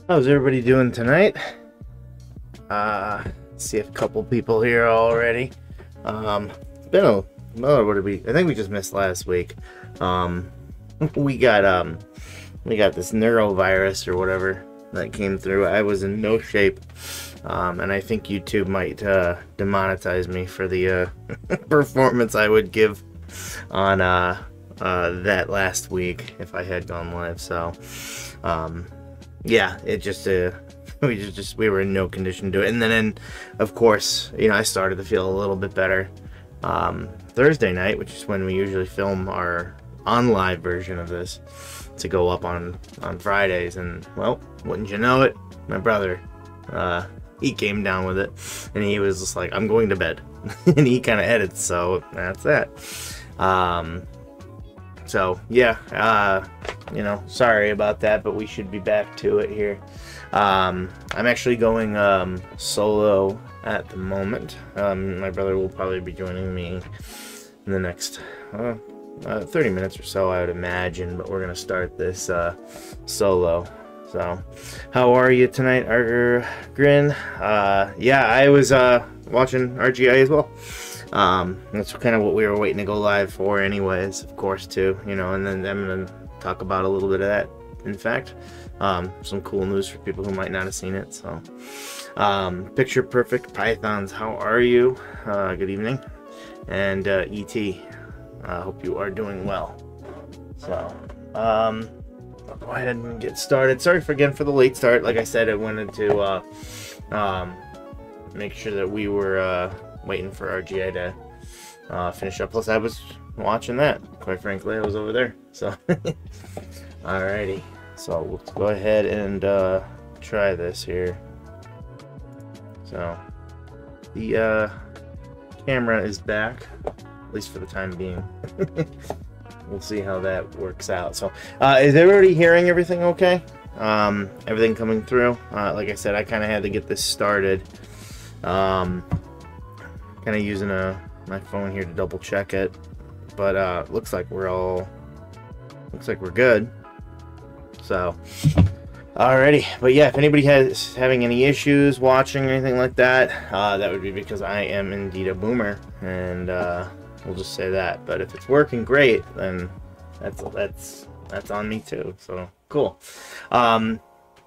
How's everybody doing tonight? See a couple people here already. It's been a what did we? I think we just missed last week. We got this neurovirus or whatever that came through. I was in no shape, and I think YouTube might demonetize me for the performance I would give on that last week if I had gone live. So yeah, it just we were in no condition to do it. And then of course, you know, I started to feel a little bit better Thursday night, which is when we usually film our on live version of this to go up on Fridays. And well, wouldn't you know it, my brother he came down with it, and he was just like, I'm going to bed. And he kind of edits, so that's that. So yeah, you know, sorry about that, but we should be back to it here. I'm actually going solo at the moment. My brother will probably be joining me in the next 30 minutes or so, I would imagine, but we're gonna start this solo. So how are you tonight, Arger Grin? Yeah, I was watching RGI as well. That's kind of what we were waiting to go live for anyways, of course, too, you know. And then I'm gonna talk about a little bit of that, in fact. Some cool news for people who might not have seen it. So Picture Perfect Pythons, how are you? Good evening. And ET, hope you are doing well. So I'll go ahead and get started. Sorry again for the late start. Like I said, I wanted to make sure that we were waiting for RGA to finish up. Plus, I was watching that. Quite frankly, I was over there. So, alrighty. So let's go ahead and try this here. So the camera is back, at least for the time being. We'll see how that works out. So, is everybody hearing everything okay? Everything coming through? Like I said, I kind of had to get this started. Kind of using my phone here to double check it, but looks like we're good. So, alrighty. But yeah, if anybody has having any issues watching or anything like that, that would be because I am indeed a boomer, and we'll just say that. But if it's working great, then that's on me too. So cool.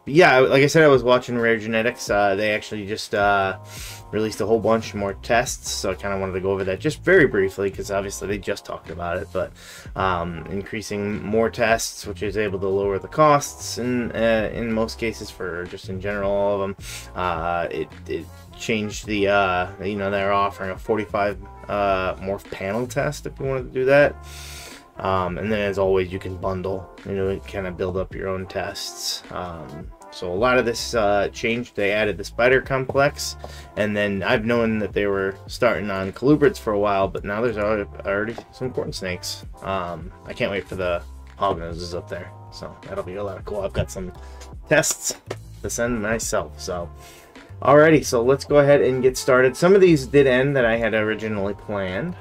Yeah, like I said, I was watching Rare Genetics. They actually just released a whole bunch more tests, so I kind of wanted to go over that just very briefly, because obviously they just talked about it. But increasing more tests, which is able to lower the costs in most cases for just in general all of them. It changed the you know, they're offering a 45 morph panel test if you wanted to do that. And then, as always, you can bundle, you know, kind of build up your own tests. So a lot of this changed. They added the spider complex, and then I've known that they were starting on colubrids for a while, but now there's already some important snakes. I can't wait for the Hognoses up there, so that'll be a lot of cool. I've got some tests to send myself. So alrighty, so let's go ahead and get started. Some of these did end that I had originally planned.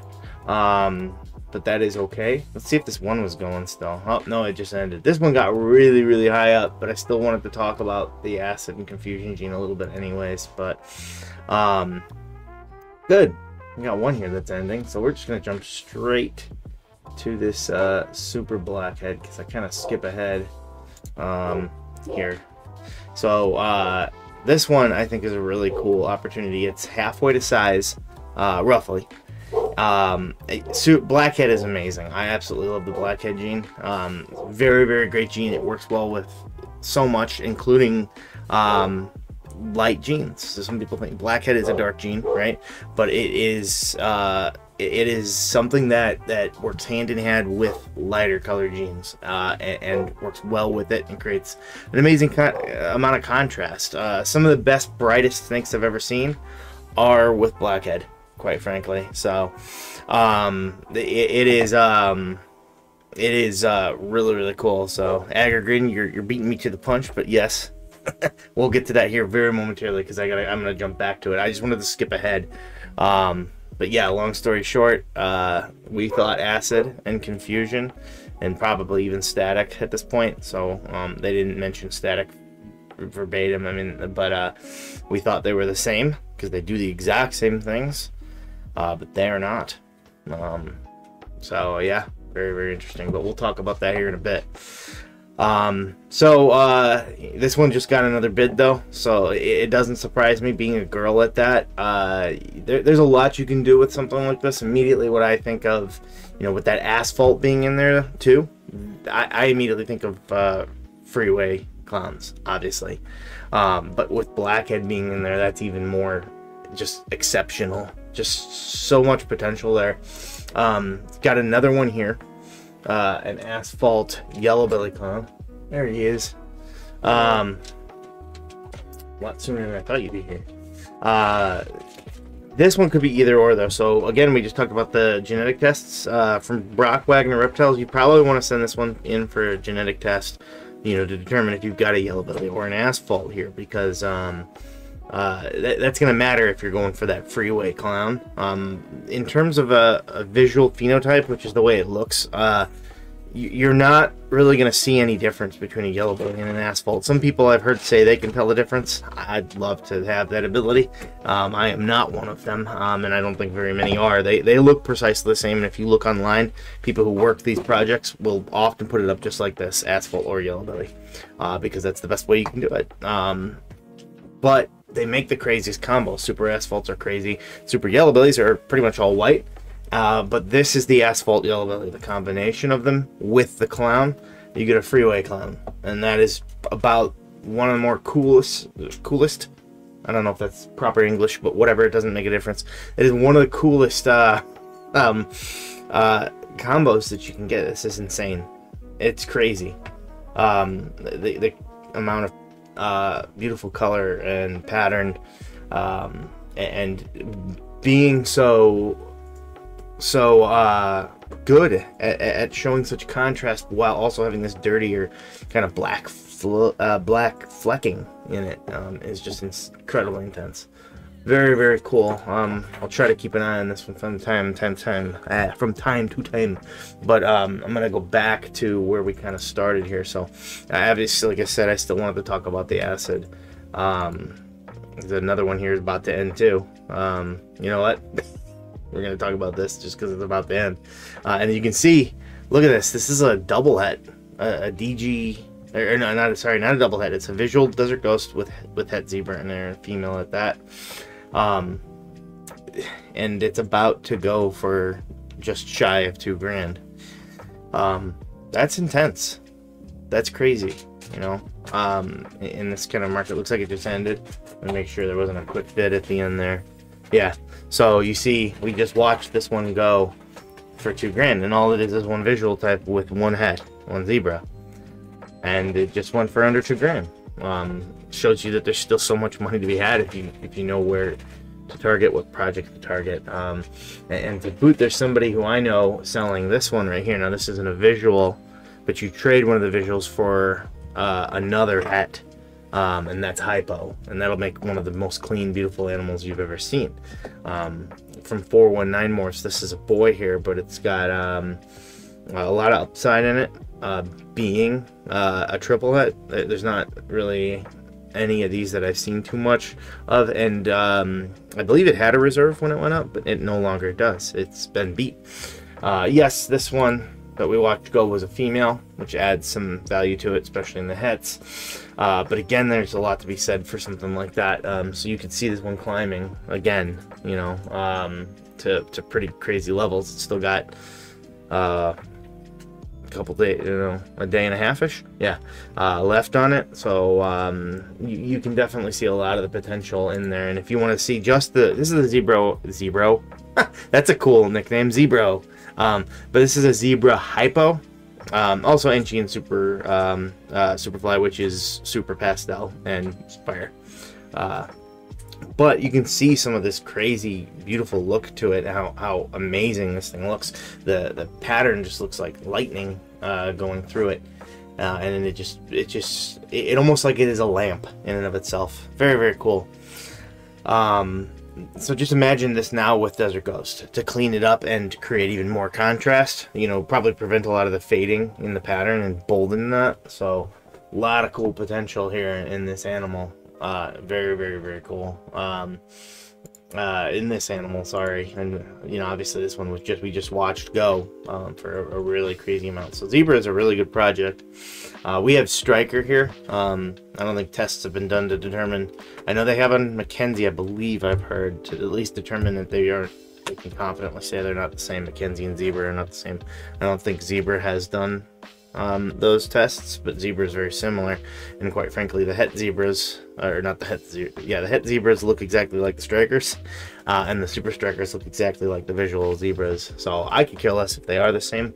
But that is okay. Let's see if this one was going still. Oh, no, it just ended. This one got really, really high up, but I still wanted to talk about the acid and confusion gene a little bit anyways. But, good. We got one here that's ending, so we're just going to jump straight to this super blackhead, because I kind of skip ahead here. So, this one I think is a really cool opportunity. It's halfway to size, roughly. Blackhead is amazing. I absolutely love the blackhead gene. Very, very great gene. It works well with so much, including light genes. So some people think blackhead is a dark gene, right? But it is something that works hand in hand with lighter color genes, and works well with it and creates an amazing amount of contrast. Some of the best, brightest snakes I've ever seen are with blackhead, quite frankly. So it is really, really cool. So Agrigrin, you're beating me to the punch, but yes, we'll get to that here very momentarily, because I'm gonna jump back to it. I just wanted to skip ahead. But yeah, long story short, we thought acid and confusion, and probably even static at this point. So they didn't mention static verbatim, I mean, but we thought they were the same because they do the exact same things, but they are not. So yeah, very, very interesting, but we'll talk about that here in a bit. This one just got another bid though, so it doesn't surprise me, being a girl at that. There's a lot you can do with something like this. Immediately what I think of, you know, with that asphalt being in there too, I immediately think of freeway clowns, obviously, but with Blackhead being in there, that's even more just exceptional. Just so much potential there. Got another one here, an asphalt yellow belly clown. There he is. A lot sooner than I thought you'd be here. This one could be either or though. So again, we just talked about the genetic tests from Brock Wagner Reptiles. You probably want to send this one in for a genetic test, you know, to determine if you've got a yellow belly or an asphalt here, because that's going to matter if you're going for that freeway clown. In terms of a visual phenotype, which is the way it looks, you're not really going to see any difference between a yellow belly and an asphalt. Some people I've heard say they can tell the difference. I'd love to have that ability. I am not one of them, and I don't think very many are. They look precisely the same, and if you look online, people who work these projects will often put it up just like this, asphalt or yellow belly, because that's the best way you can do it. But they make the craziest combos. Super asphalts are crazy. Super yellow bellies are pretty much all white. But this is the asphalt yellow belly, the combination of them with the clown. You get a freeway clown, and that is about one of the more coolest. I don't know if that's proper English, but whatever, it doesn't make a difference. It is one of the coolest combos that you can get. This is insane. It's crazy. The amount of beautiful color and pattern, and being so good at showing such contrast while also having this dirtier kind of black flecking in it, is just incredibly intense. Very, very cool. I'll try to keep an eye on this one from time to time. But I'm gonna go back to where we kind of started here. So obviously, like I said, I still wanted to talk about the acid. There's another one here is about to end too. You know what? We're going to talk about this just because it's about to end. And you can see, look at this. This is a double head, a DG, or no, not a double head. It's a visual desert ghost with het zebra in there, female at that. And it's about to go for just shy of $2 grand. That's intense. That's crazy, you know. In this kind of market, looks like it just ended. Let me make sure there wasn't a quick bid at the end there. Yeah, so you see, we just watched this one go for $2 grand, and all it is one visual type with one head, one zebra, and it just went for under $2 grand. Shows you that there's still so much money to be had if you know where to target, what project to target. And to boot, there's somebody who I know selling this one right here. Now this isn't a visual, but you trade one of the visuals for another het. And that's hypo, and that'll make one of the most clean, beautiful animals you've ever seen. From 419 morphs, this is a boy here, but it's got a lot of upside in it, being a triple het. There's not really any of these that I've seen too much of, and I believe it had a reserve when it went up, but it no longer does. It's been beat. Yes, this one that we watched go was a female, which adds some value to it, especially in the hets. But again, there's a lot to be said for something like that. So you could see this one climbing again, you know, to pretty crazy levels. It's still got a couple days, you know, a day and a half-ish, yeah, left on it. So you can definitely see a lot of the potential in there. And if you want to see just this is a zebra. That's a cool nickname, Zebro. But this is a zebra hypo, also NG and super superfly, which is super pastel and fire. But you can see some of this crazy, beautiful look to it. How amazing this thing looks. The pattern just looks like lightning going through it, and then it almost like it is a lamp in and of itself. Very, very cool. So just imagine this now with Desert Ghost to clean it up and create even more contrast. You know, probably prevent a lot of the fading in the pattern and bolden that. So lot of cool potential here in this animal. Very, very, very cool. In this animal, sorry. And you know, obviously this one was we just watched go for a really crazy amount. So zebra is a really good project. We have striker here. I don't think tests have been done to determine. I know they have on Mackenzie, I believe I've heard, to at least determine that they are. They can confidently say they're not the same. Mackenzie and zebra are not the same. I don't think zebra has done those tests, but zebra is very similar. And quite frankly, the het zebras, or not the het zebras, yeah, the het zebras look exactly like the strikers, and the super strikers look exactly like the visual zebras. So I could care less if they are the same.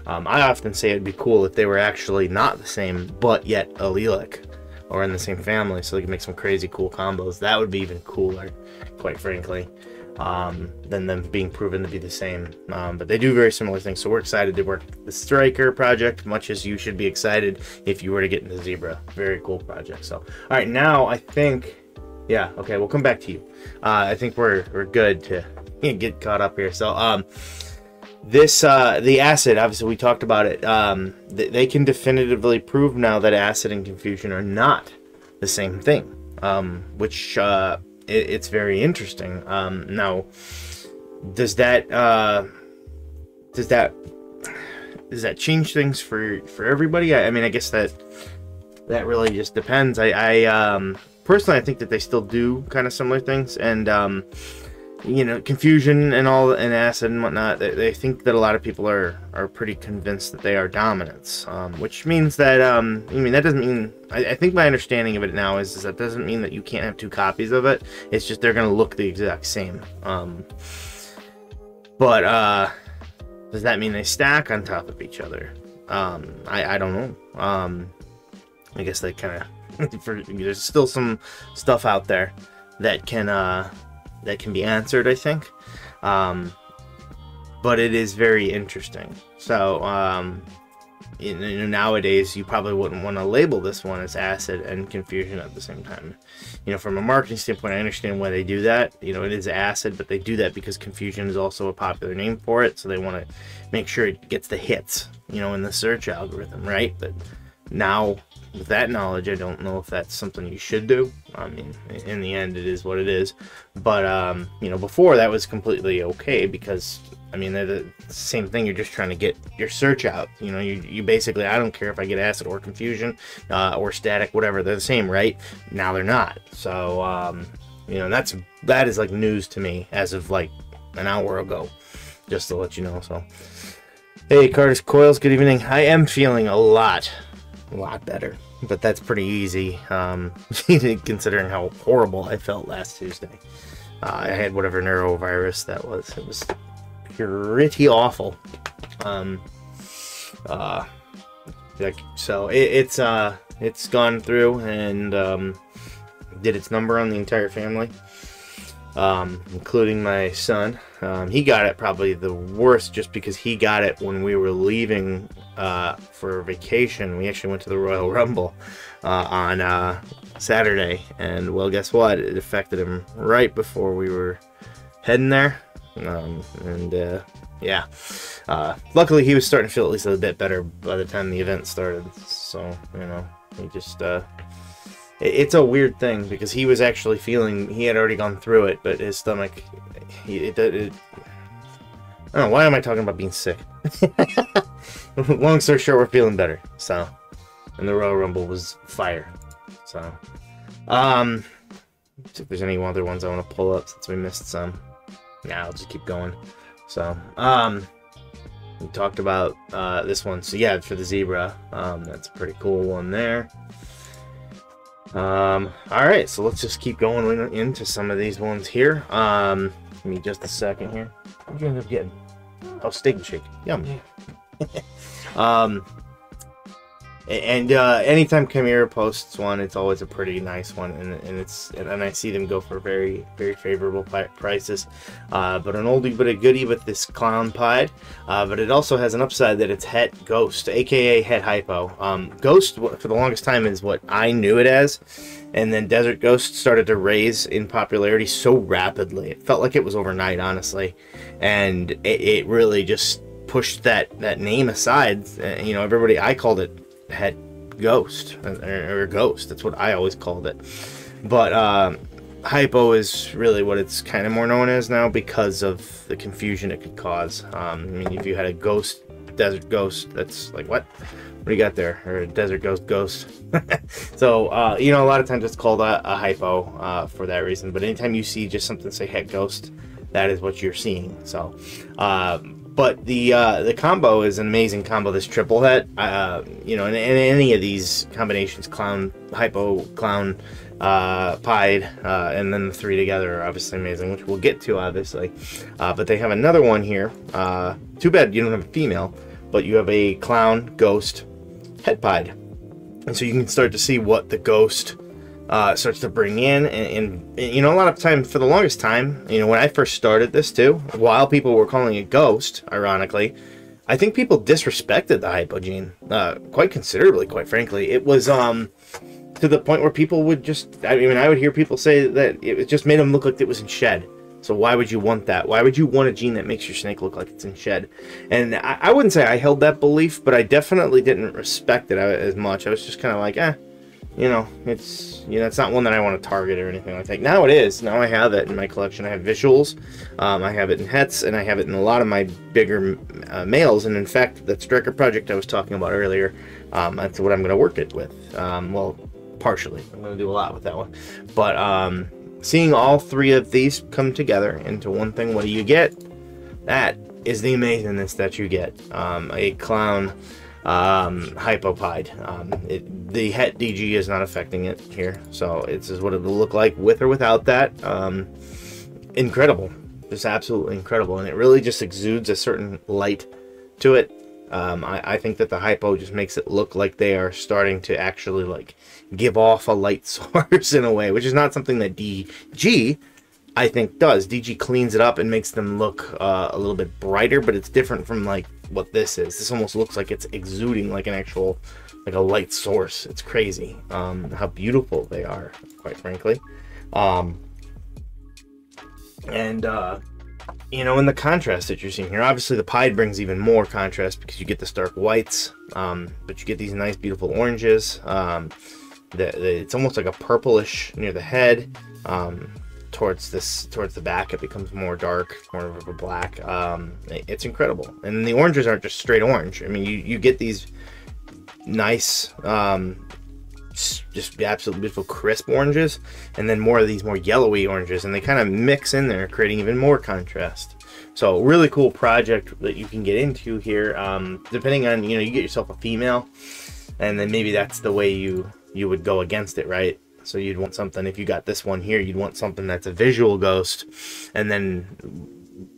I often say it'd be cool if they were actually not the same, but yet allelic, or in the same family, so they could make some crazy cool combos. That would be even cooler, quite frankly, than them being proven to be the same. But they do very similar things, so we're excited to work the striker project, much as you should be excited if you were to get into zebra. Very cool project. So all right, now I think, yeah, okay, we'll come back to you. I think we're good to get caught up here. So this the acid, obviously we talked about it. They can definitively prove now that acid and confusion are not the same thing, which it's very interesting. Now, does that change things for everybody? I mean, I guess that really just depends. I personally, I think that they still do kind of similar things, and you know, confusion and all, and acid and whatnot. They think that a lot of people are pretty convinced that they are dominants, which means that I mean, that doesn't mean. I think my understanding of it now is that doesn't mean that you can't have two copies of it. It's just they're going to look the exact same. But does that mean they stack on top of each other? I don't know. I guess they kind of there's still some stuff out there that can be answered, I think. But it is very interesting. So you know, nowadays you probably wouldn't want to label this one as acid and confusion at the same time. You know, from a marketing standpoint, I understand why they do that. You know, it is acid, but they do that because confusion is also a popular name for it, so they want to make sure it gets the hits, you know, in the search algorithm, right? But now, with that knowledge, I don't know if that's something you should do. I mean, in the end, it is what it is. But you know, before that was completely okay, because I mean, they're the same thing. You're just trying to get your search out. You know, you basically, I don't care if I get acid or confusion or static, whatever. They're the same, right? Now they're not. So you know, that is like news to me as of like an hour ago, just to let you know. So, hey, Curtis Coils, good evening. I am feeling a lot better, but that's pretty easy, considering how horrible I felt last Tuesday. I had whatever neurovirus that was. It was pretty awful. So it's gone through and did its number on the entire family, including my son. He got it probably the worst, just because he got it when we were leaving for vacation. We actually went to the Royal Rumble on Saturday, and well, guess what? It affected him right before we were heading there. Yeah, luckily he was starting to feel at least a bit better by the time the event started. So, you know, he just it's a weird thing, because he was actually feeling, he had already gone through it, but his stomach, I don't know, why am I talking about being sick? Long story short, we're feeling better. So, and the Royal Rumble was fire. So, see if there's any other ones I want to pull up since we missed some. Nah, I'll just keep going. So, we talked about this one. So yeah, for the zebra, that's a pretty cool one there. All right, so let's just keep going into some of these ones here. Give me just a second here. What did you end up getting? Oh, steak and shake. Yum. And anytime Chimera posts one, it's always a pretty nice one, and I see them go for very, very favorable prices. But an oldie but a goodie with this clown pied. But it also has an upside that it's Het Ghost, aka Het Hypo. Ghost, for the longest time, is what I knew it as, and then Desert Ghost started to raise in popularity so rapidly. It felt like it was overnight, honestly, and it really just pushed that name aside. You know, everybody, I called it Het ghost, or ghost. That's what I always called it. But hypo is really what it's kind of more known as now because of the confusion it could cause. I mean, if you had a ghost, desert ghost, that's like, what do you got there? Or a desert ghost. So you know, a lot of times it's called a hypo for that reason. But anytime you see just something say het ghost, that is what you're seeing. So but the combo is an amazing combo, this triple het. You know, in any of these combinations, clown, hypo, clown, pied, and then the three together are obviously amazing, which we'll get to, obviously. But they have another one here. Too bad you don't have a female, but you have a clown, ghost, het pied. And so you can start to see what the ghost starts to bring in. And you know, a lot of time, for the longest time, you know, when I first started this too, while people were calling it ghost, ironically, I think people disrespected the hypo gene quite considerably, quite frankly. It was to the point where people would just, I mean, I would hear people say that it just made them look like it was in shed. So why would you want that? Why would you want a gene that makes your snake look like it's in shed? And I wouldn't say I held that belief, but I definitely didn't respect it as much. I was just kind of like, you know, it's not one that I want to target or anything like that. Now it is. Now I have it in my collection. I have visuals, I have it in hets, and I have it in a lot of my bigger males. And in fact, that striker project I was talking about earlier, that's what I'm going to work it with. Well, partially. I'm going to do a lot with that one. But seeing all three of these come together into one thing, what do you get? That is the amazingness that you get. A clown hypopied. The het DG is not affecting it here, so this is what it will look like with or without that. Incredible, just absolutely incredible, and it really just exudes a certain light to it. I think that the hypo just makes it look like they are starting to actually like give off a light source in a way, which is not something that DG I think does. DG cleans it up and makes them look a little bit brighter, but it's different from like what this is. This almost looks like it's exuding like an actual, like a light source. It's crazy how beautiful they are, quite frankly. You know, in the contrast that you're seeing here, obviously the pied brings even more contrast because you get the stark whites, but you get these nice beautiful oranges. It's almost like a purplish near the head. Towards the back, it becomes more dark, more of a black. It's incredible, and the oranges aren't just straight orange. I mean, you get these nice, just absolutely beautiful crisp oranges, and then more of these more yellowy oranges, and they kind of mix in there, creating even more contrast. So really cool project that you can get into here. Depending on, you know, you get yourself a female, and then maybe that's the way you would go against it, right? So you'd want something, if you got this one here, you'd want something that's a visual ghost, and then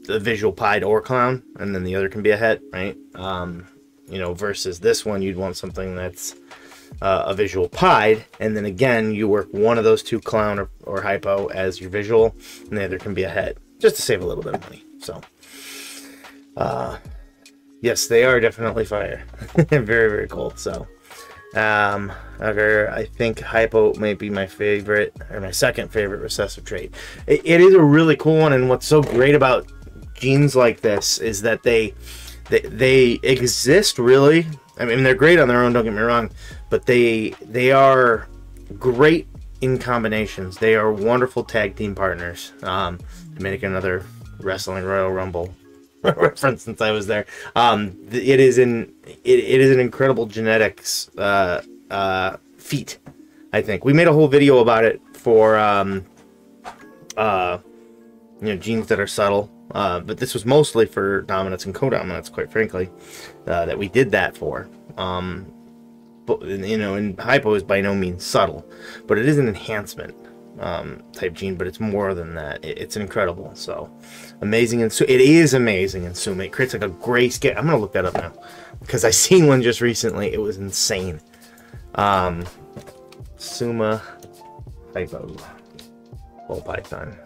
the visual pied or clown, and then the other can be a het, right? You know, versus this one, you'd want something that's a visual pied, and then again, you work one of those two, clown or hypo, as your visual, and the other can be a het, just to save a little bit of money. So, yes, they are definitely fire. Very, very cool. So, I think hypo might be my favorite, or my second favorite recessive trait. It is a really cool one, and what's so great about genes like this is that they exist, really. I mean, they're great on their own, don't get me wrong, but they are great in combinations. They are wonderful tag team partners. To make another Wrestling Royal Rumble reference since I was there. It is an incredible genetics feat. I think we made a whole video about it for you know, genes that are subtle, but this was mostly for dominance and codominance, quite frankly, that we did that for. But you know, and hypo is by no means subtle, but it is an enhancement type gene, but it's more than that. It's incredible. So amazing, and so it is amazing in Suma. It creates like a grayscale. I'm gonna look that up now because I seen one just recently. It was insane. Suma hypo ball python.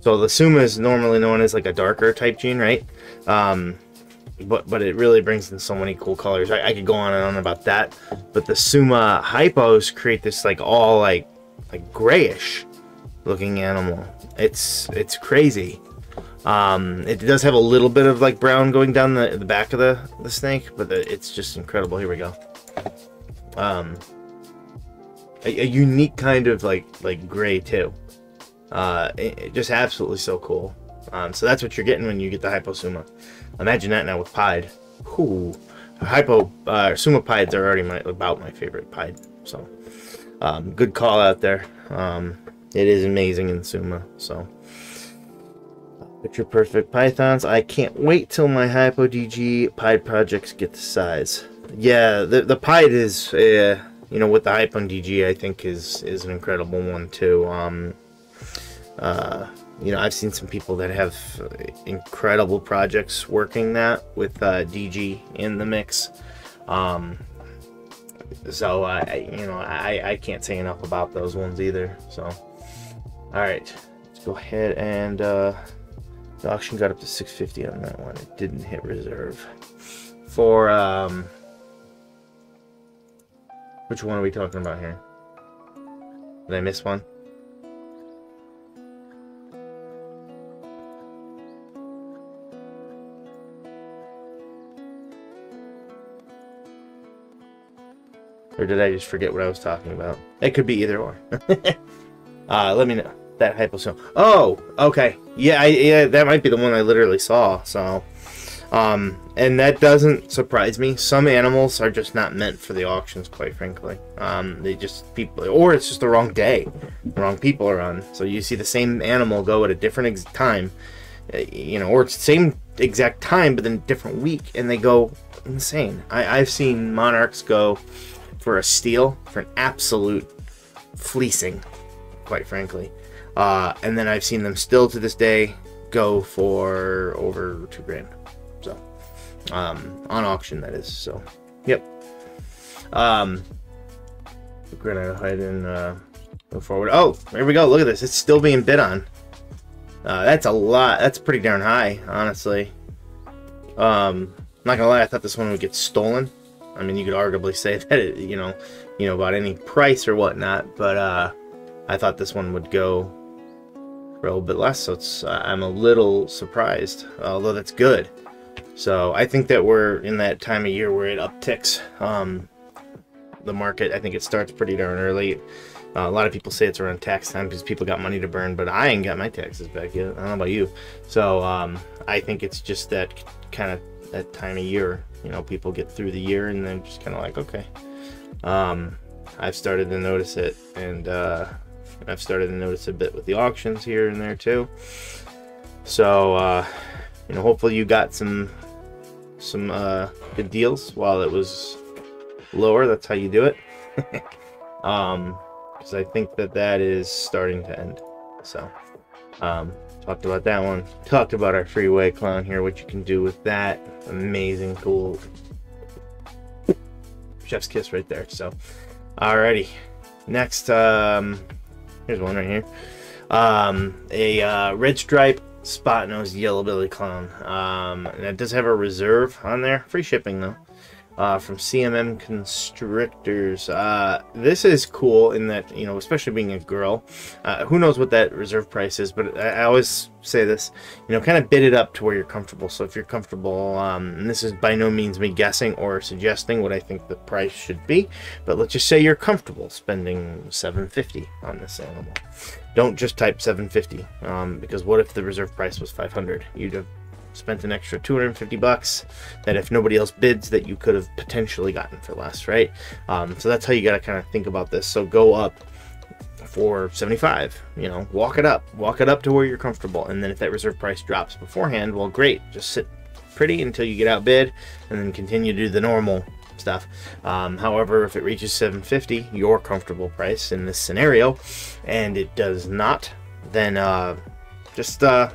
So the Suma is normally known as like a darker type gene, right? But it really brings in so many cool colors. I could go on and on about that, but the Suma hypos create this like all like grayish looking animal. It's crazy. It does have a little bit of like brown going down the back of the snake, but it's just incredible. Here we go. a unique kind of like gray too. Just absolutely so cool. So that's what you're getting when you get the Hyposuma. Imagine that now with Pied. Ooh, Suma Pieds are already about my favorite Pied. So good call out there. It is amazing in Suma. So picture perfect pythons. I can't wait till my Hypo DG Pied projects get the size. Yeah, the Pied is you know, with the Hypo DG, I think is an incredible one too. You know, I've seen some people that have incredible projects working that with DG in the mix. So you know, I can't say enough about those ones either. So, all right, let's go ahead and the auction got up to 650 on that one. It didn't hit reserve. For which one are we talking about here? Did I miss one? Or did I just forget what I was talking about? It could be either or. Let me know. That Hyposome. Oh, okay. Yeah, yeah, that might be the one I literally saw. So, and that doesn't surprise me. Some animals are just not meant for the auctions, quite frankly. They just or it's just the wrong day. The wrong people are on. So you see the same animal go at a different time, you know, or it's the same exact time, but then different week, and they go insane. I've seen monarchs go for a steal, for an absolute fleecing, quite frankly. And then I've seen them still to this day go for over $2 grand. So, on auction, that is. So, yep. We're gonna hide and go forward. Oh, there we go. Look at this. It's still being bid on. That's a lot. That's pretty darn high, honestly. Not gonna lie, I thought this one would get stolen. I mean, you could arguably say that it, you know, about any price or whatnot, but I thought this one would go for a little bit less. So it's I'm a little surprised, although that's good. So I think that we're in that time of year where it upticks. The market, I think it starts pretty darn early. A lot of people say it's around tax time because people got money to burn, but I ain't got my taxes back yet. I don't know about you. So I think it's just that kind of that time of year. You know, people get through the year and then just kind of like, okay. I've started to notice it, and I've started to notice a bit with the auctions here and there too. So you know, hopefully you got some good deals while it was lower. That's how you do it. Because I think that is starting to end. So talked about that one. Talked about our freeway clown here, what you can do with that. Amazing, cool. Chef's kiss right there. So, alrighty. Next, here's one right here. A red stripe spot nose yellow belly clown. And it does have a reserve on there. Free shipping though. From CMM Constrictors. This is cool in that, you know, especially being a girl, who knows what that reserve price is, but I always say this, you know, kind of bid it up to where you're comfortable. So if you're comfortable, and this is by no means me guessing or suggesting what I think the price should be, but let's just say you're comfortable spending $750 on this animal. Don't just type $750, because what if the reserve price was $500? You'd have spent an extra $250 that if nobody else bids that you could have potentially gotten for less, right? So that's how you got to kind of think about this. So go up for 75, you know, walk it up to where you're comfortable, and then if that reserve price drops beforehand, well, great, just sit pretty until you get outbid and then continue to do the normal stuff. However, if it reaches 750, your comfortable price in this scenario, and it does not, then just stop.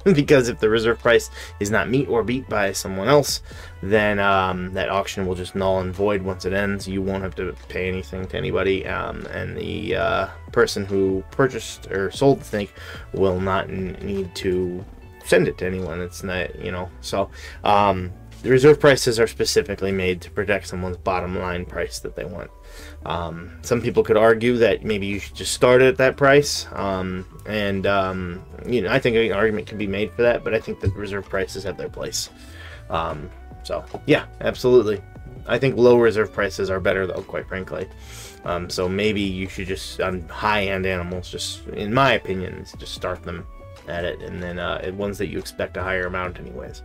Because if the reserve price is not meet or beat by someone else, then that auction will just null and void once it ends. You won't have to pay anything to anybody, and the person who purchased or sold the thing will not need to send it to anyone. It's not, you know, so the reserve prices are specifically made to protect someone's bottom line price that they want. Some people could argue that maybe you should just start it at that price, and you know, I think an argument can be made for that, but I think that reserve prices have their place. So yeah, absolutely, I think low reserve prices are better though, quite frankly. So maybe you should just, on high-end animals, just, in my opinion, just start them at it, and then ones that you expect a higher amount anyways.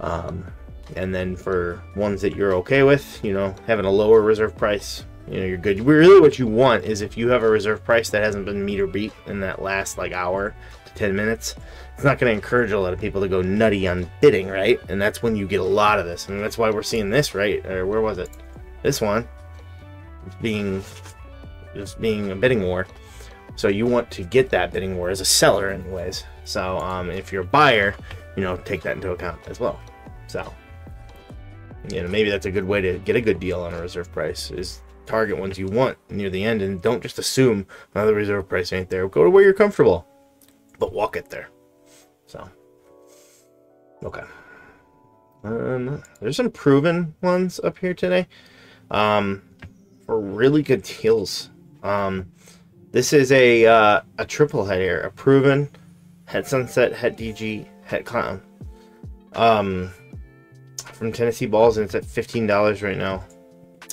And then for ones that you're okay with, you know, having a lower reserve price, you know, you're good. Really what you want is if you have a reserve price that hasn't been meet or beat in that last like hour to 10 minutes, it's not going to encourage a lot of people to go nutty on bidding, right? And that's when you get a lot of this. And that's why we're seeing this, right? Or where was it? This one just being a bidding war. So you want to get that bidding war as a seller anyways. So if you're a buyer, you know, take that into account as well. So, you know, maybe that's a good way to get a good deal on a reserve price, is target ones you want near the end, and don't just assume the reserve price ain't there. Go to where you're comfortable, but walk it there. So, okay. There's some proven ones up here today for really good deals. This is a triple head here, a proven Het Sunset, Het DG, Het Clown. From Tennessee Balls, and it's at $15 right now.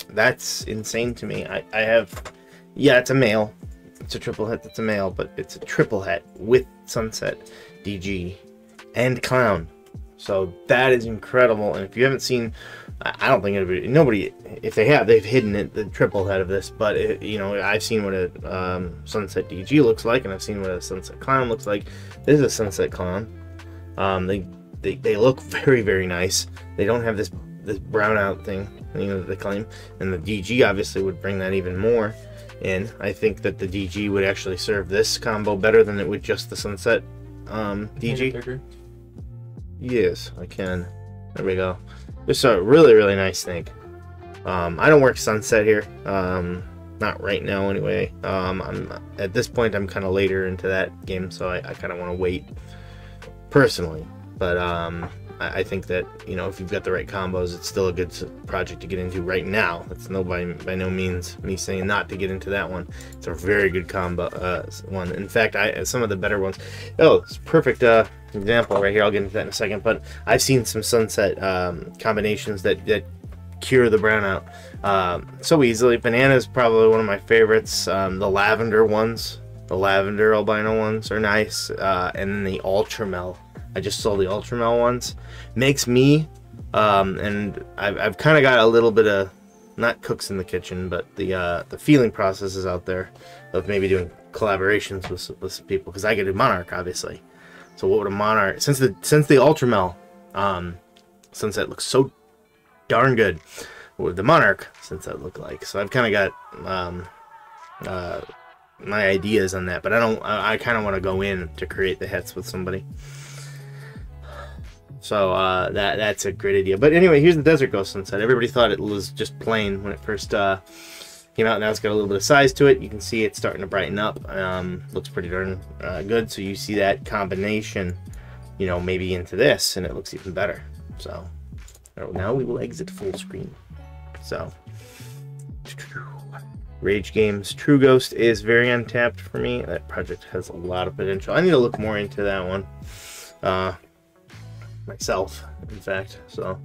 That's insane to me. I have, yeah, it's a male. It's a triple het. That's a male, but it's a triple het with Sunset, DG, and Clown. So that is incredible. And if you haven't seen, I don't think nobody, if they have, they've hidden it, the triple head of this. But it, you know, I've seen what a Sunset DG looks like, and I've seen what a Sunset Clown looks like. This is a Sunset Clown. They look very, very nice. They don't have this brown out thing, you know, that they claim, and the DG obviously would bring that even more in. I think that the DG would actually serve this combo better than it would just the Sunset DG. Yes, I can. There we go. Just a really, really nice thing. I don't work Sunset here, not right now anyway. I'm at this point, I'm kind of later into that game, so I kind of want to wait personally. But I think that, you know, if you've got the right combos, it's still a good project to get into right now. That's by no means me saying not to get into that one. It's a very good combo one. In fact, some of the better ones. Oh, it's a perfect example right here. I'll get into that in a second. But I've seen some Sunset combinations that cure the brownout so easily. Banana is probably one of my favorites. The lavender ones, the lavender albino ones are nice, and then the Ultramel. I just sold the Ultramel ones. Makes me, and I've kind of got a little bit of, not cooks in the kitchen, but the feeling processes out there of maybe doing collaborations with some people, because I could do Monarch, obviously. So what would a Monarch, since the Ultramel Sunset looks so darn good, what would the Monarch Sunset look like? So I've kind of got my ideas on that, but I kind of want to go in to create the hets with somebody. So that's a great idea. But anyway, here's the Desert Ghost Sunset. Everybody thought it was just plain when it first came out. Now it's got a little bit of size to it. You can see it's starting to brighten up. Looks pretty darn good. So you see that combination, you know, maybe into this, and it looks even better. So now we will exit full screen. So Rage Games True Ghost is very untapped for me. That project has a lot of potential. I need to look more into that one. Myself, in fact. So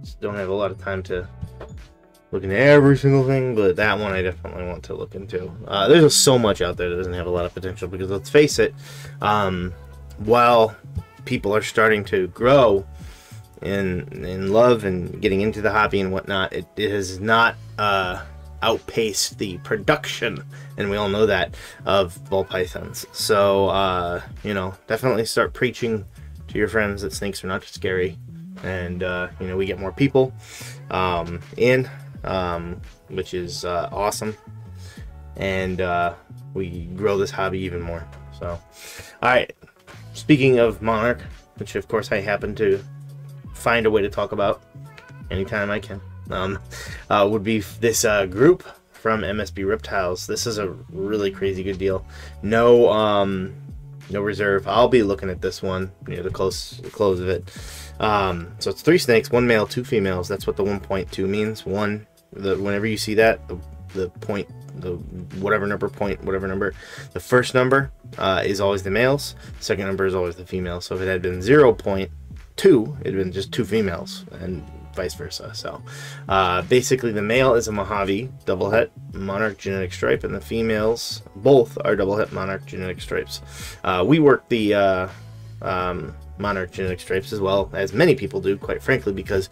just don't have a lot of time to look into every single thing, but that one I definitely want to look into. There's so much out there that doesn't have a lot of potential, because let's face it, while people are starting to grow in love and getting into the hobby and whatnot, it has not outpaced the production, and we all know that, of ball pythons. So you know, definitely start preaching to your friends that snakes are not scary, and you know, we get more people in, which is awesome, and we grow this hobby even more. So all right, speaking of Monarch, which of course I happen to find a way to talk about anytime I can, would be this group from MSB Reptiles. This is a really crazy good deal. No reserve. I'll be looking at this one near the close of it. So it's 3 snakes, 1 male, 2 females. That's what the 1.2 means. Whenever you see that, the point, the whatever number, the first number is always the males. The second number is always the females. So if it had been 0 point, two, it'd been just two females, and vice versa. So basically the male is a Mojave double het monarch genetic stripe, and the females both are double het monarch genetic stripes. We work the monarch genetic stripes as well, as many people do, quite frankly, because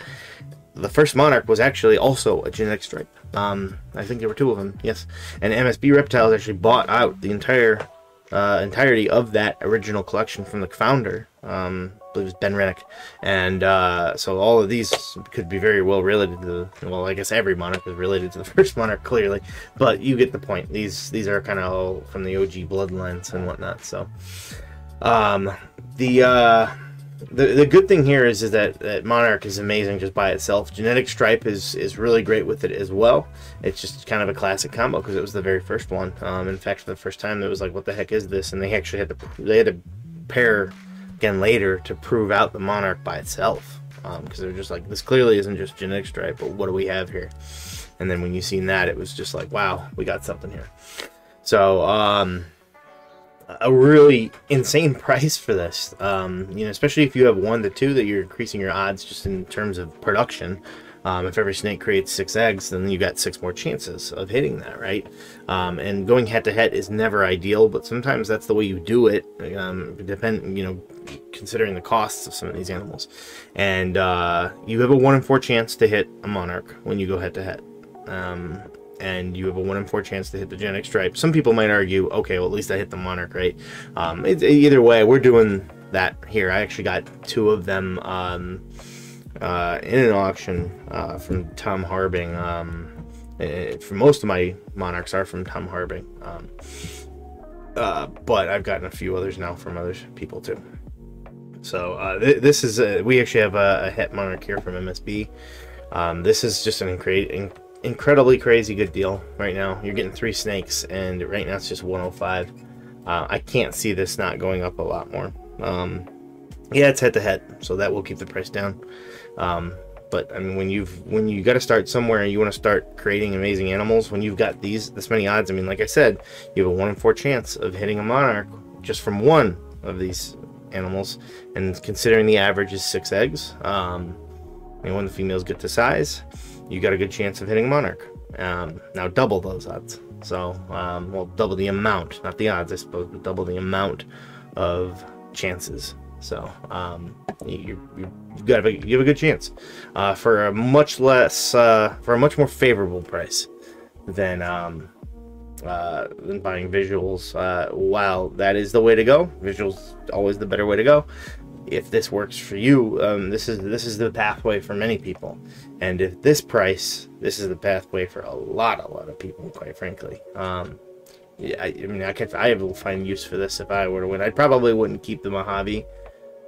the first monarch was actually also a genetic stripe. I think there were two of them, yes. And MSB Reptiles actually bought out the entirety of that original collection from the founder. I believe it was Ben Rennick. And so all of these could be very well related to well, I guess every monarch is related to the first monarch, clearly. But you get the point. These are kind of all from the OG bloodlines and whatnot. So the good thing here is that monarch is amazing just by itself. Genetic stripe is really great with it as well. It's just kind of a classic combo because it was the very first one. In fact, for the first time, it was like, what the heck is this? And they actually had to pair again later to prove out the monarch by itself, because they're just like, this clearly isn't just genetic stripe, but what do we have here? And then when you seen that, it was just like, wow, we got something here. So a really insane price for this, you know, especially if you have 1 to 2, that you're increasing your odds just in terms of production. If every snake creates 6 eggs, then you got 6 more chances of hitting that, right? And going head to head is never ideal, but sometimes that's the way you do it, you know, considering the costs of some of these animals. And you have a 1 in 4 chance to hit a monarch when you go head to head. And you have a 1 in 4 chance to hit the genetic stripe. Some people might argue, okay, well, at least I hit the monarch, right? Either way, we're doing that here. I actually got 2 of them in an auction from Tom Harbing. For most of my monarchs are from Tom Harbing, but I've gotten a few others now from other people too. So this is we actually have a het monarch here from MSB. This is just an incredibly crazy good deal right now. You're getting 3 snakes, and right now it's just 105. I can't see this not going up a lot more. Yeah, it's head to head, so that will keep the price down. But I mean, when you got to start somewhere and you want to start creating amazing animals, when you've got this many odds, I mean, like I said, you have a 1 in 4 chance of hitting a monarch just from one of these animals, and considering the average is 6 eggs, and when the females get to size, you got a good chance of hitting a monarch. Now double those odds. So, well, double the amount, not the odds, I suppose, but double the amount of chances. So, you have a good chance for a much more favorable price than buying visuals. While that is the way to go, visuals always the better way to go. If this works for you, this is the pathway for many people, and if this price, this is the pathway for a lot of people, quite frankly. Yeah, I mean, I will find use for this if I were to win. I probably wouldn't keep the Mojave,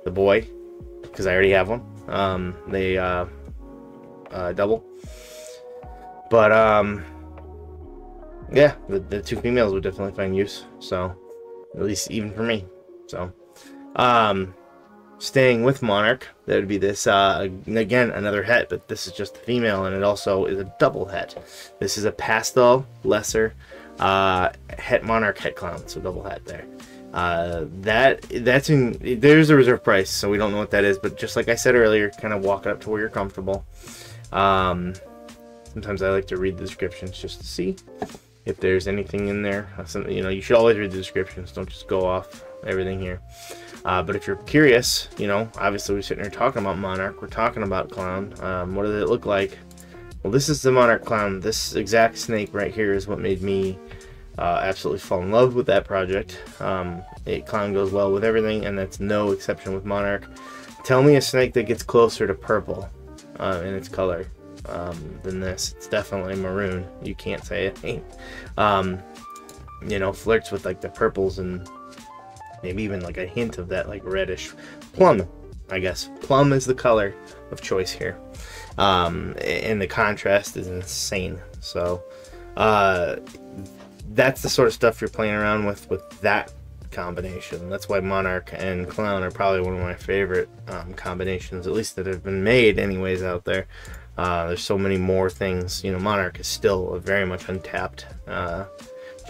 the boy, because I already have one. They double, but yeah, the 2 females would definitely find use. So, at least even for me. So, staying with monarch, that would be this, again, another het, but this is just the female, and it also is a double het. This is a pastel lesser het monarch het clown, so double het there. There's a reserve price, so we don't know what that is, but just like I said earlier, kind of walk it up to where you're comfortable. Sometimes I like to read the descriptions just to see if there's anything in there. You know, you should always read the descriptions, don't just go off everything here. But if you're curious, you know, obviously we're sitting here talking about monarch, we're talking about clown. What does it look like? Well, this is the monarch clown. This exact snake right here is what made me absolutely fall in love with that project. Clown goes well with everything, and that's no exception with monarch. Tell me a snake that gets closer to purple in its color than this. It's definitely maroon. You can't say it ain't. You know, flirts with like the purples and maybe even like a hint of that like reddish plum, I guess. Plum is the color of choice here. And the contrast is insane. So that's the sort of stuff you're playing around with that combination. That's why monarch and clown are probably one of my favorite combinations, at least that have been made anyways out there. There's so many more things. You know, monarch is still a very much untapped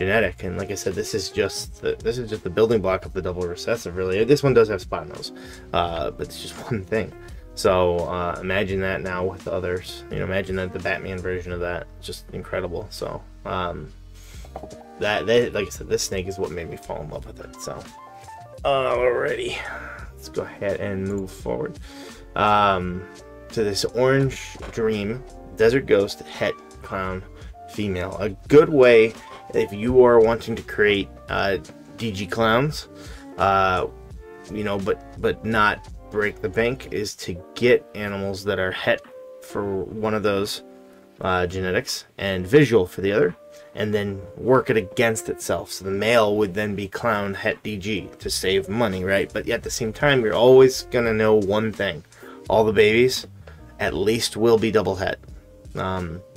genetic. And like I said, this is just the building block of the double recessive, really. This one does have spot nose, but it's just one thing. So imagine that now with others. You know, imagine that the Batman version of that, just incredible. So that like I said, this snake is what made me fall in love with it. So alrighty, let's go ahead and move forward to this Orange Dream Desert Ghost Het Clown female. A good way if you are wanting to create DG clowns, you know, but not break the bank, is to get animals that are Het for one of those genetics and visual for the other, and then work it against itself. So the male would then be clown Het DG to save money, right? But at the same time, you're always gonna know one thing: all the babies at least will be double Het.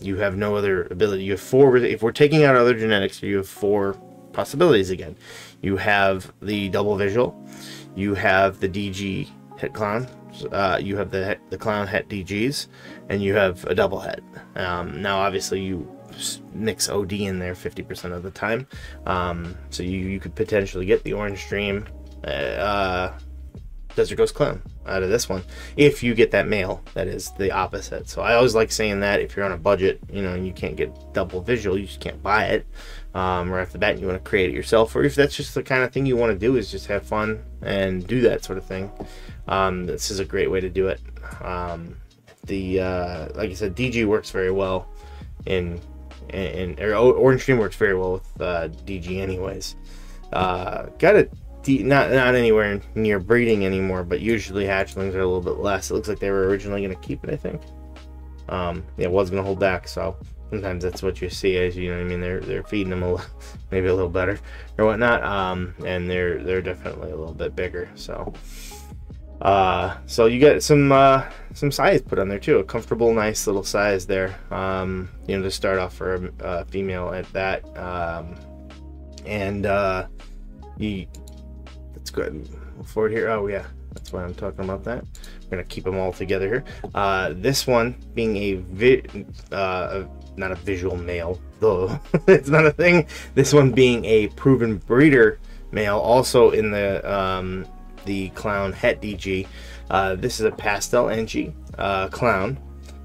You have no other ability. You have 4. If we're taking out other genetics, you have 4 possibilities again. You have the double visual, you have the DG Het clown, you have the clown Het DGs, and you have a double Het. Now obviously you mix OD in there 50% of the time, so you could potentially get the Orange Dream Desert Ghost Clown out of this one if you get that male that is the opposite. So I always like saying that if you're on a budget, you know, and you can't get double visual, you just can't buy it right off the bat, and you want to create it yourself, or if that's just the kind of thing you want to do, is just have fun and do that sort of thing. This is a great way to do it. Like I said, DG works very well or Orange Dream works very well with DG anyways. Got it. Not anywhere near breeding anymore, but usually hatchlings are a little bit less. It looks like they were originally going to keep it, I think. Yeah, it was going to hold back, so sometimes that's what you see, as you know what I mean. They're feeding them maybe a little better or whatnot, and they're definitely a little bit bigger. So so you get some size put on there too, a comfortable, nice little size there. You know, to start off for a female at that, let's go ahead and move forward here. Oh yeah, that's why I'm talking about that. We're gonna keep them all together here. This one being not a visual male, though it's not a thing. This one being a proven breeder male, also in the clown Het DG. This is a pastel Enchi clown,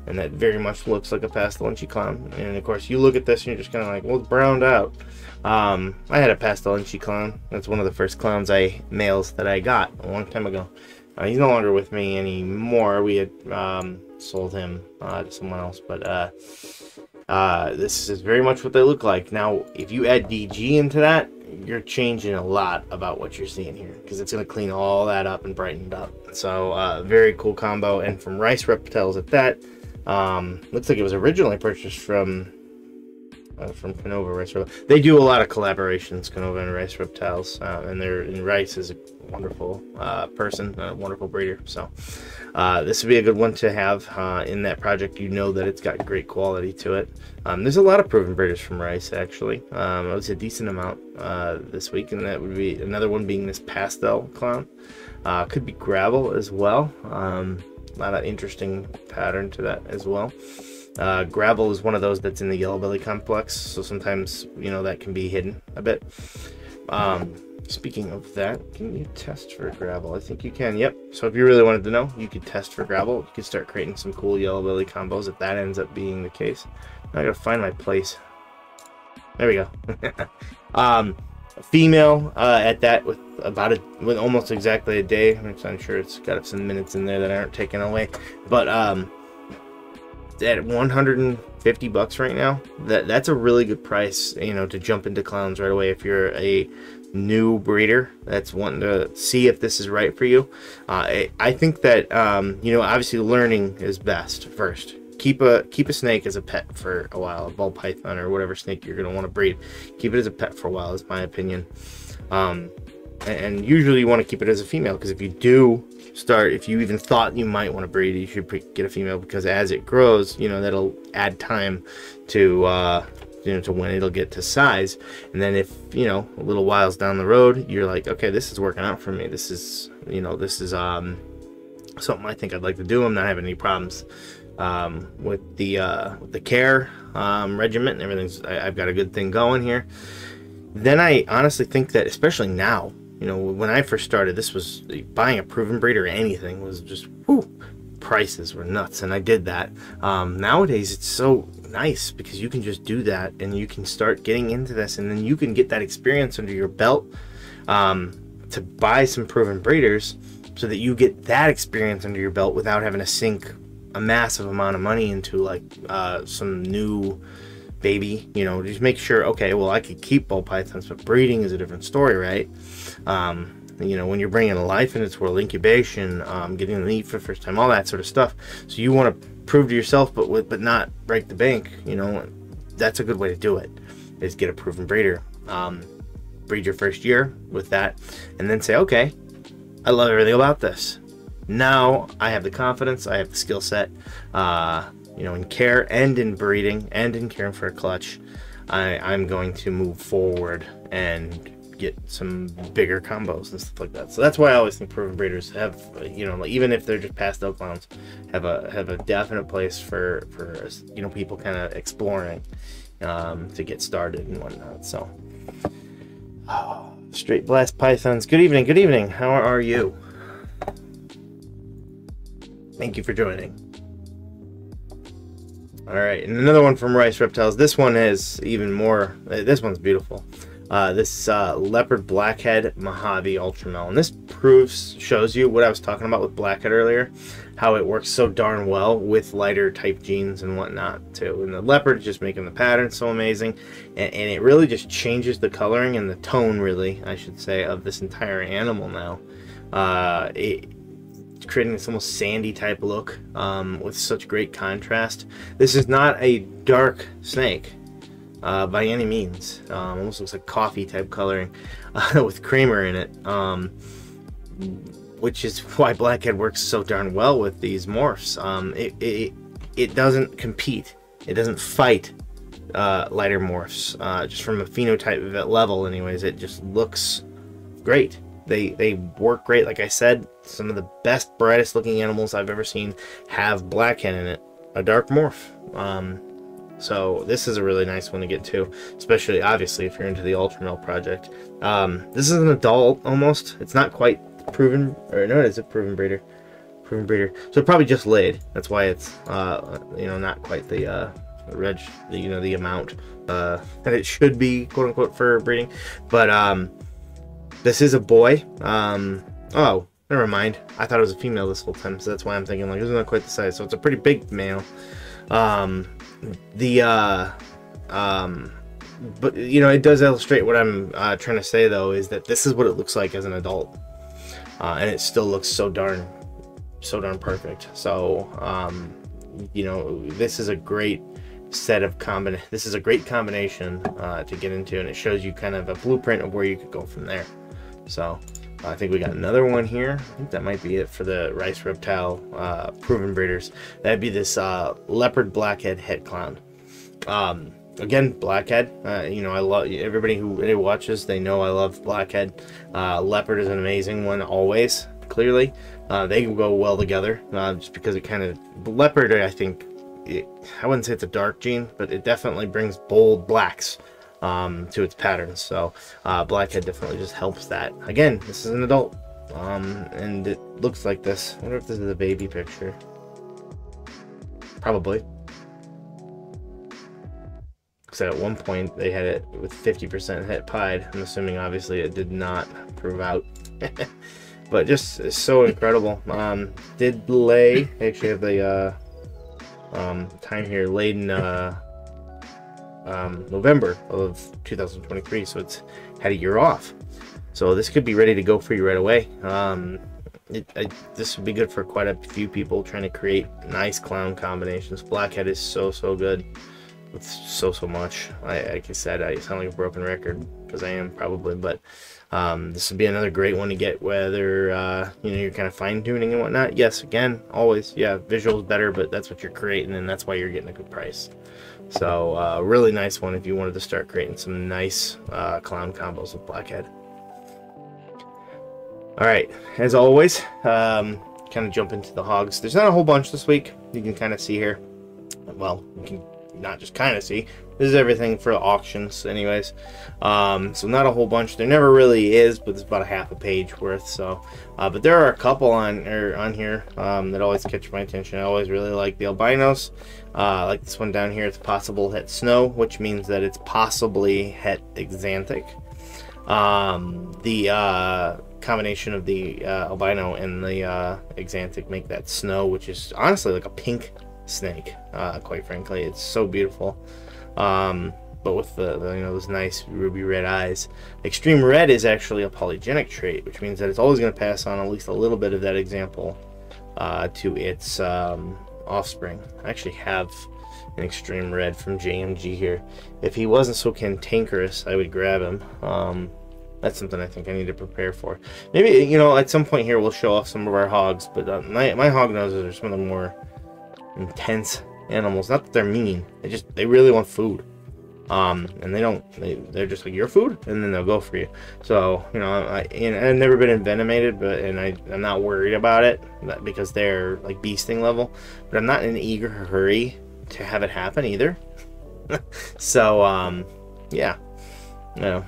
and that very much looks like a pastel Enchi clown. And of course, you look at this and you're just kind of like, well, it's browned out. I had a pastel Enchi clown. That's one of the first clowns males that I got a long time ago. He's no longer with me anymore. We had sold him to someone else, but this is very much what they look like. Now, if you add DG into that, you're changing a lot about what you're seeing here, because it's going to clean all that up and brighten it up. So very cool combo, and from Rice Reptiles at that. Looks like it was originally purchased from Canova Rice Reptiles. They do a lot of collaborations, Canova and Rice Reptiles, and Rice is a wonderful person, a wonderful breeder. So this would be a good one to have in that project. You know that it's got great quality to it. There's a lot of proven breeders from Rice, actually. I would say a decent amount this week, and that would be another one being this pastel clown. Could be gravel as well. A lot of interesting pattern to that as well. Gravel is one of those that's in the yellow belly complex, so sometimes, you know, that can be hidden a bit. Speaking of that, can you test for gravel? I think you can. Yep. So if you really wanted to know, you could test for gravel. You could start creating some cool yellow belly combos if that ends up being the case. Now I gotta find my place. There we go. Female at that with with almost exactly a day. I'm sure it's got some minutes in there that aren't taken away, but at 150 bucks right now, that's a really good price, you know, to jump into clowns right away if you're a new breeder that's wanting to see if this is right for you. I think that you know, obviously learning is best first. Keep a snake as a pet for a while, a ball python or whatever snake you're going to want to breed. Keep it as a pet for a while, is my opinion. And usually you want to keep it as a female, because if you do start, if you even thought you might want to breed, you should get a female, because as it grows, you know, that'll add time to you know, to when it'll get to size. And then if, you know, a little whiles down the road, you're like, okay, this is working out for me. This is, you know, this is something I think I'd like to do. I'm not having any problems with the care regiment and everything's, I've got a good thing going here. then I honestly think that, especially now, you know, when I first started, this was buying a proven breed or anything was just, whoo, prices were nuts, and I did that. Nowadays, it's so nice because you can just do that, and you can start getting into this, and then you can get that experience under your belt to buy some proven breeders, so that you get that experience under your belt without having to sink a massive amount of money into like some new baby. You know, just make sure, okay, well, I could keep ball pythons, but breeding is a different story, right? You know, when you're bringing a life in its world, incubation, getting them to eat for the first time, all that sort of stuff. So you want to prove to yourself, but not break the bank. You know, that's a good way to do it, is get a proven breeder. Breed your first year with that, and then say, okay, I love everything about this. Now I have the confidence, I have the skill set, you know, in care and in breeding and in caring for a clutch. I'm going to move forward and get some bigger combos and stuff like that. So that's why I always think proven breeders have, you know, like, even if they're just pastel clowns, have a definite place for you know, people kind of exploring to get started and whatnot. So straight blast pythons, good evening, good evening. How are you? Thank you for joining. All right, and another one from Rice Reptiles. This one is even more, this one's beautiful. This leopard blackhead Mojave Ultramel, and this shows you what I was talking about with blackhead earlier, how it works so darn well with lighter type genes and whatnot too. And the leopard is just making the pattern so amazing, and it really just changes the coloring and the tone, really, I should say, of this entire animal now. Creating this almost sandy type look with such great contrast. This is not a dark snake by any means. Almost looks like coffee type coloring with creamer in it, which is why blackhead works so darn well with these morphs. It doesn't compete, it doesn't fight lighter morphs, just from a phenotype level anyways. It just looks great. They work great. Like I said, some of the best, brightest looking animals I've ever seen have blackhead in it, a dark morph. So this is a really nice one to get to, especially obviously if you're into the Ultramel project. This is an adult almost. It's not quite proven, or no, it's a proven breeder. Proven breeder. So it probably just laid. That's why it's you know, not quite the you know, the amount that it should be, quote unquote, for breeding. But this is a boy. Oh, never mind. I thought it was a female this whole time, so that's why I'm thinking, like, it's not quite the size. So it's a pretty big male. But you know, it does illustrate what I'm trying to say, though, is that this is what it looks like as an adult, and it still looks so darn perfect. So you know, this is a great set of this is a great combination to get into, and it shows you kind of a blueprint of where you could go from there. So I think we got another one here. I think that might be it for the Rice Reptile proven breeders. That'd be this leopard blackhead head clown. Again, blackhead. You know, I love, everybody who watches, they know I love blackhead. Leopard is an amazing one always. Clearly, they go well together. Just because it kind of, leopard, I think, I wouldn't say it's a dark gene, but it definitely brings bold blacks to its patterns. So blackhead definitely just helps that. Again, this is an adult, and it looks like this. I wonder if this is a baby picture. Probably. So at one point they had it with 50% het pied. I'm assuming obviously it did not prove out. But just so incredible. Did lay, I actually have the time here, laid in November of 2023, so it's had a year off. So this could be ready to go for you right away. This would be good for quite a few people trying to create nice clown combinations. Blackhead is so good with so much. Like I said, I sound like a broken record, because I am probably, but this would be another great one to get, whether you know, you're kind of fine-tuning and whatnot. Yes, again, always, yeah, visuals better, but that's what you're creating, and that's why you're getting a good price. So really nice one if you wanted to start creating some nice clown combos with blackhead. All right, as always, kind of jump into the hogs. There's not a whole bunch this week. You can kind of see here. Well, you can not just kind of see. This is everything for auctions anyways. So not a whole bunch. There never really is, but it's about a half a page worth. So but there are a couple on here that always catch my attention. I always really like the albinos. Like this one down here. It's possible het snow, which means that it's possibly het xanthic. The combination of the albino and the xanthic make that snow, which is honestly like a pink snake. Quite frankly, it's so beautiful. But with the you know, those nice ruby red eyes. Extreme red is actually a polygenic trait, which means that it's always going to pass on at least a little bit of that example to its offspring. I actually have an extreme red from JMG here. If he wasn't so cantankerous, I would grab him. That's something I think I need to prepare for. Maybe, you know, at some point here we'll show off some of our hogs, but my Hognoses are some of the more intense animals. Not that they're mean, they really want food. And they're just like, your food, and then they'll go for you. So, you know, I've never been envenomated, but I'm not worried about it because they're like beasting level. But I'm not in an eager hurry to have it happen either. So, yeah, you know,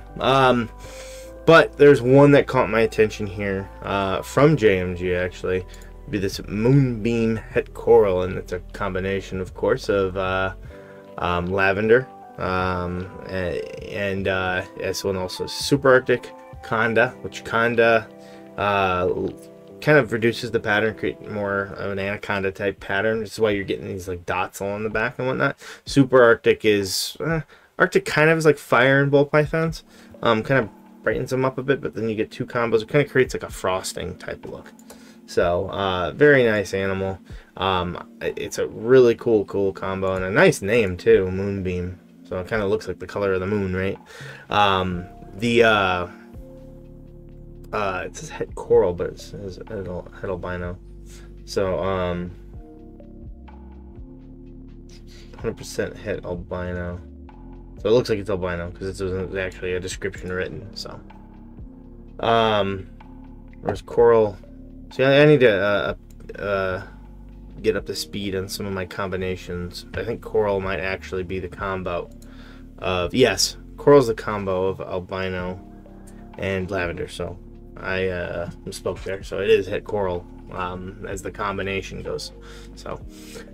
but there's one that caught my attention here from JMG actually. It'd be this Moonbeam Het Coral, and it's a combination, of course, of lavender. This one also Super Arctic Conda, which Conda kind of reduces the pattern, create more of an anaconda type pattern. This is why you're getting these like dots along the back and whatnot. Super Arctic is Arctic kind of is like fire and ball pythons, kind of brightens them up a bit, but then you get two combos. It kind of creates like a frosting type look. So very nice animal. It's a really cool combo and a nice name too, Moonbeam. So it kind of looks like the color of the moon, right? It says het coral, but it says het albino. So 100% het albino. So it looks like it's albino because there's actually a description written. So where's coral? See, I need to get up to speed on some of my combinations. I think coral might actually be the combo of, yes, coral's the combo of albino and lavender. So I misspoke there. So it is het coral as the combination goes. So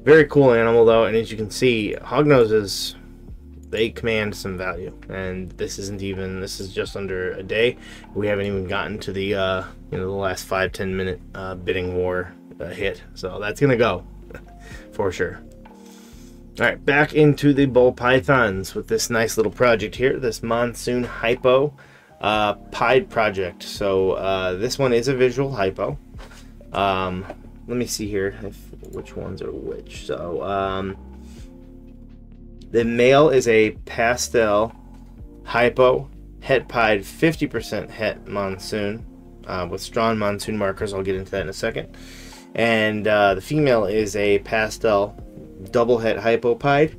very cool animal though, and as you can see, Hognoses, they command some value, and this is just under a day. We haven't even gotten to the you know, the last 5-10 minute bidding war hit, so that's gonna go for sure. All right, back into the ball pythons with this nice little project here, this monsoon hypo pied project. So this one is a visual hypo. Let me see here which ones are which. So the male is a pastel hypo het pied 50% het monsoon with strong monsoon markers. I'll get into that in a second. And the female is a pastel double het hypo pied.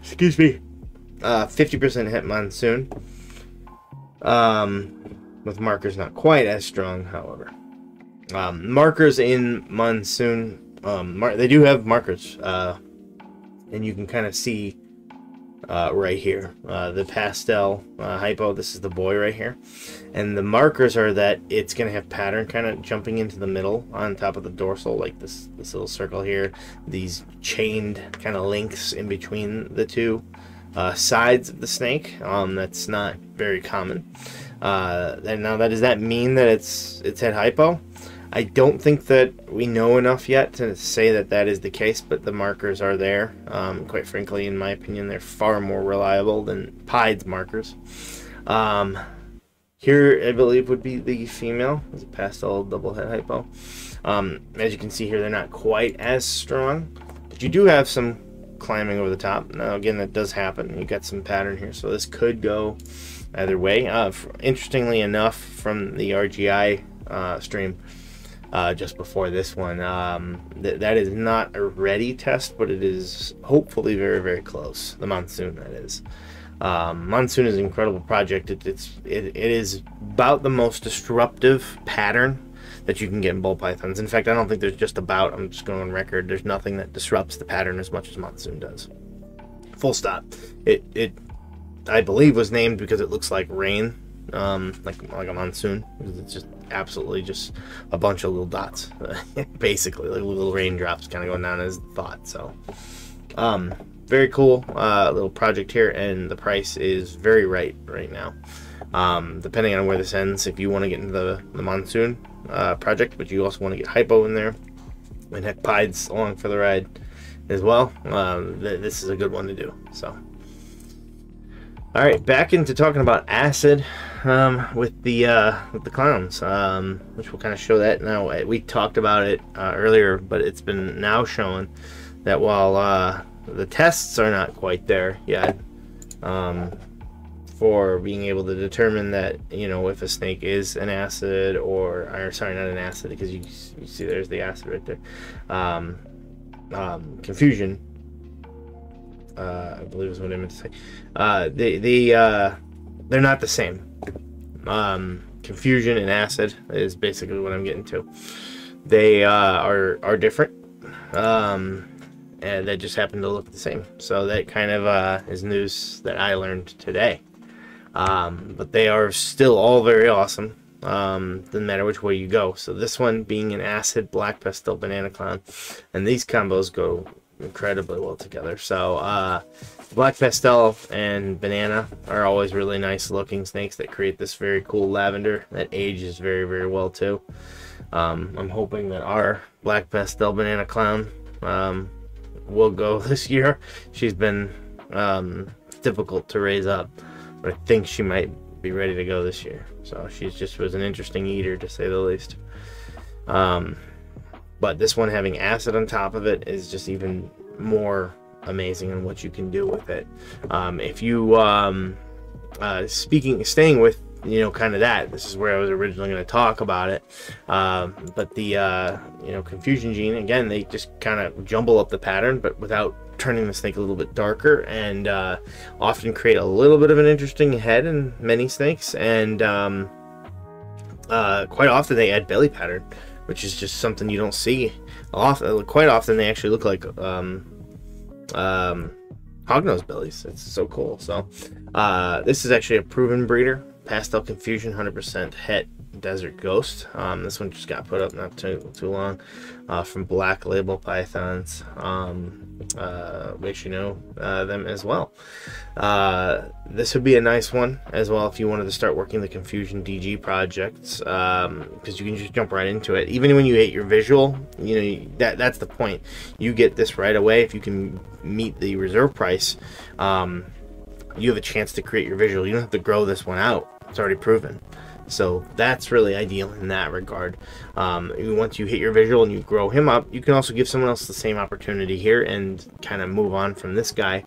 Excuse me. 50% het monsoon. With markers not quite as strong, however. Markers in monsoon, they do have markers. And you can kind of see right here the pastel hypo. This is the boy right here, and the markers are that it's going to have pattern kind of jumping into the middle on top of the dorsal, like this little circle here, these chained kind of links in between the two sides of the snake. That's not very common. And now, does that mean that it's het hypo? I don't think that we know enough yet to say that that is the case, but the markers are there. Quite frankly, in my opinion, they're far more reliable than pied's markers. Here, I believe, would be the female. It's a pastel double het hypo. As you can see here, they're not quite as strong, but you do have some climbing over the top. Now, again, that does happen. You got some pattern here, so this could go either way. Interestingly enough, from the RGI stream, just before this one, that is not a ready test, but it is hopefully very, very close. The monsoon, that is. Monsoon is an incredible project. It is about the most disruptive pattern that you can get in ball pythons. In fact, I don't think there's just about, I'm just going on record, there's nothing that disrupts the pattern as much as monsoon does. full stop. It I believe was named because it looks like rain, like a monsoon. It's just absolutely just a bunch of little dots, basically like little raindrops kind of going down as thought. So very cool little project here, and the price is very right now. Depending on where this ends, if you want to get into the monsoon project, but you also want to get hypo in there and heck pieds along for the ride as well, this is a good one to do. So all right, back into talking about acid with the clowns, which will kind of show that now. We talked about it earlier, but it's been now shown that while the tests are not quite there yet for being able to determine that, you know, if a snake is an acid or sorry, not an acid, because you see there's the acid right there. Confusion, I believe is what I meant to say. They're not the same. Confusion and acid is basically what I'm getting to. They are different, and they just happen to look the same. So that kind of is news that I learned today. But they are still all very awesome. Doesn't matter which way you go. So this one being an acid black pastel banana clown, and these combos go incredibly well together. So black pastel and banana are always really nice looking snakes that create this very cool lavender that ages very, very well too. I'm hoping that our black pastel banana clown will go this year. She's been difficult to raise up, but I think she might be ready to go this year. So she's just was an interesting eater, to say the least. But this one having acid on top of it is just even more amazing in what you can do with it. If you staying with, you know, kind of that, this is where I was originally going to talk about it, but the you know, confusion gene, again, they just kind of jumble up the pattern but without turning the snake a little bit darker, and often create a little bit of an interesting head in many snakes, and quite often they add belly pattern, which is just something you don't see often. Quite often they actually look like hognose bellies. It's so cool. So this is actually a proven breeder, pastel confusion 100% het desert ghost. This one just got put up not too long, from Black Label Pythons. Wish you know them as well. This would be a nice one as well if you wanted to start working the confusion DG projects, because you can just jump right into it. Even when you hit your visual, you know, that's the point. You get this right away. If you can meet the reserve price, you have a chance to create your visual. You don't have to grow this one out. It's already proven. So that's really ideal in that regard. Once you hit your visual and you grow him up, you can also give someone else the same opportunity here and kind of move on from this guy,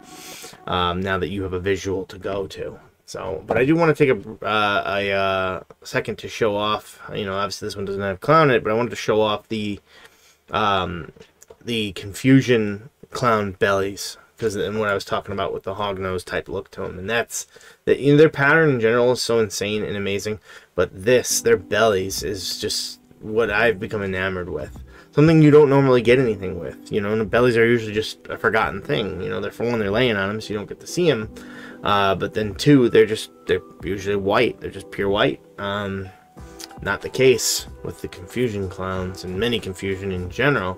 now that you have a visual to go to. So, but I do want to take a second to show off, you know, obviously this one doesn't have clown in it, but I wanted to show off the confusion clown bellies, because and what I was talking about with the hognose type look to them, and that's that, you know, their pattern in general is so insane and amazing, but their bellies is just what I've become enamored with. Something you don't normally get anything with, you know, and the bellies are usually just a forgotten thing. You know, they're, for one, they're laying on them, so you don't get to see them, but then two, they're usually white. They're just pure white. Not the case with the confusion clowns and many confusion in general.